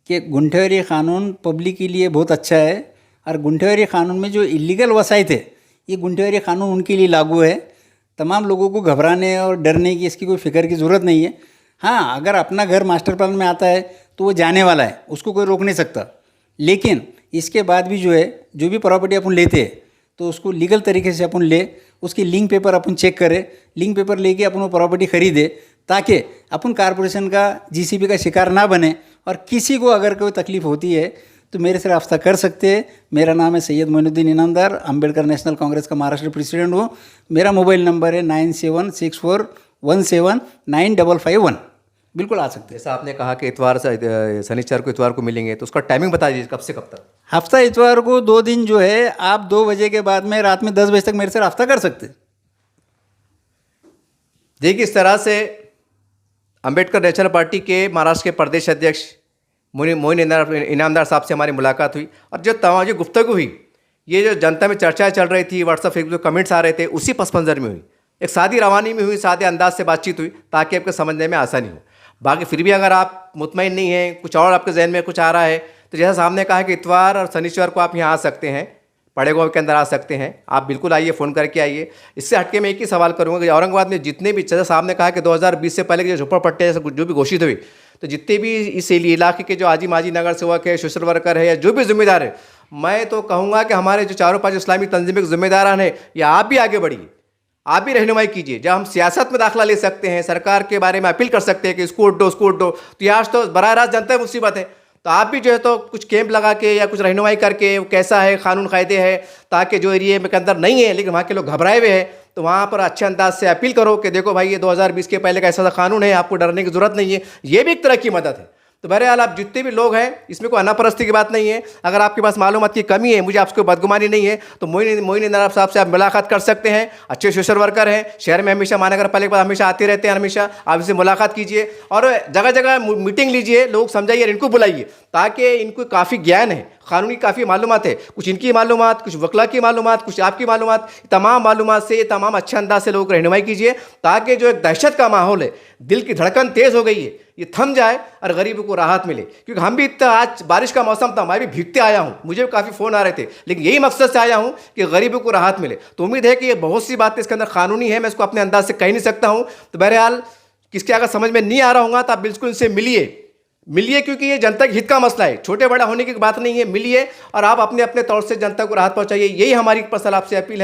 कि गुंठेवारी क़ानून पब्लिक के लिए बहुत अच्छा है और गुंठेवारी क़ानून में जो इलीगल वसायत है, ये गुंठेवारी क़ानून उनके लिए लागू है। तमाम लोगों को घबराने और डरने की, इसकी कोई फ़िक्र की ज़रूरत नहीं है। हाँ, अगर अपना घर मास्टर प्लान में आता है तो वो जाने वाला है, उसको कोई रोक नहीं सकता। लेकिन इसके बाद भी जो है, जो भी प्रॉपर्टी अपन लेते हैं तो उसको लीगल तरीके से अपन ले, उसकी लिंक पेपर अपन चेक करें, लिंक पेपर लेके अपन वो प्रॉपर्टी खरीदे ताकि अपन कारपोरेशन का, जीसीबी का शिकार ना बने। और किसी को अगर कोई तकलीफ़ होती है तो मेरे से रब्ता कर सकते हैं। मेरा नाम है सैयद मोइनुद्दीन इनामदार, अम्बेडकर नेशनल कांग्रेस का महाराष्ट्र प्रेसिडेंट हूँ। मेरा मोबाइल नंबर है 9764179551। बिल्कुल आ सकते हैं।
जैसा आपने कहा कि इतवार से शनिचर को इतवार को मिलेंगे, तो उसका टाइमिंग बता दीजिए कब से कब तक।
हफ्ता इतवार को 2 दिन जो है, आप 2 बजे के बाद में रात में 10 बजे तक मेरे से रब्ता कर सकते हैं।
देखिए, इस तरह से अम्बेडकर नेशनल पार्टी के महाराष्ट्र के प्रदेश अध्यक्ष मोइन इनामदार साहब से हमारी मुलाकात हुई और जो तमाम जो गुफ्तगू हुई, ये जो जनता में चर्चाएं चल रही थी, व्हाट्सएप फेसबुक कमेंट्स आ रहे थे, उसी पस मंज़र में हुई। एक सादी रवानी में हुई, सादे अंदाज से बातचीत हुई ताकि आपको समझने में आसानी हो। बाकी फिर भी अगर आप मुतमईन नहीं हैं, कुछ और आपके जहन में कुछ आ रहा है, तो जैसा सामने कहा कि इतवार और शनिचर को आप यहाँ आ सकते हैं, पड़े गाँव के अंदर आ सकते हैं। आप बिल्कुल आइए, फ़ोन करके आइए। इससे हटके मैं एक ही सवाल करूँगा कि औरंगाबाद में जितने भी, जैसा साहब ने कहा कि 2020 से पहले के जो झोपड़पट्टी जो भी घोषित हुई, तो जितने भी इस इलाके के जो आजी माजी नगर सेवक है, सोशल वर्कर है या जो भी जिम्मेदार है, मैं तो कहूँगा कि हमारे जो 4-5 इस्लामी तंजीम के जिम्मेदारान हैं, या आप भी आगे बढ़िए, आप भी रहनुमाई कीजिए। जब हम सियासत में दाखिला ले सकते हैं, सरकार के बारे में अपील कर सकते हैं कि इसको वोट दो, उसको वोट दो, तो आज तो बराह रास्त जनता में मुसीबत है। तो आप भी जो है तो कुछ कैंप लगा के या कुछ रहनुमाई करके, कैसा है कानून कायदे है, ताकि जो एरिया में के अंदर नहीं है लेकिन वहाँ के लोग घबराए हुए हैं, तो वहाँ पर अच्छे अंदाज से अपील करो कि देखो भाई, ये 2020 के पहले का ऐसा कानून है, आपको डरने की जरूरत नहीं है। ये भी एक तरह की मदद है। तो बहरहाल आप जितने भी लोग हैं, इसमें कोई अनापरस्ती की बात नहीं है। अगर आपके पास मालूमात की कमी है, मुझे आपसे कोई बदगुमानी नहीं है, तो मोइन इनामदार साहब से आप मुलाकात कर सकते हैं। अच्छे सोशल वर्कर हैं, शहर में हमेशा महानगर पालिका के बाद हमेशा आते रहते हैं, हमेशा आप इनसे मुलाकात कीजिए और जगह जगह मीटिंग लीजिए, लोग समझाइए, इनको बुलाइए ताकि इनको काफ़ी ज्ञान है, कानूनी काफ़ी मालूमात है, कुछ इनकी मालूमात, कुछ वकला की मालूमात, कुछ आपकी मालूमात, तमाम मालूमात से तमाम अच्छे अंदाज से लोगों को रहनुमाई कीजिए ताकि जो एक दहशत का माहौल है, दिल की धड़कन तेज़ हो गई है, ये थम जाए और गरीबों को राहत मिले। क्योंकि हम भी इतना, आज बारिश का मौसम था, मैं भी भीगते आया हूँ, मुझे भी काफ़ी फ़ोन आ रहे थे, लेकिन यही मकसद से आया हूँ कि गरीबों को राहत मिले। तो उम्मीद है कि ये बहुत सी बातें इसके अंदर कानूनी है, मैं इसको अपने अंदाज से कह नहीं सकता हूँ। तो बहरहाल किसके अगर समझ में नहीं आ रहा होगा तो आप बिल्कुल इनसे मिलिए, क्योंकि ये जनता के हित का मसला है, छोटे बड़ा होने की बात नहीं है। मिलिए और आप अपने अपने तौर से जनता को राहत पहुंचाइए। यही हमारी पर्सनल आपसे अपील है।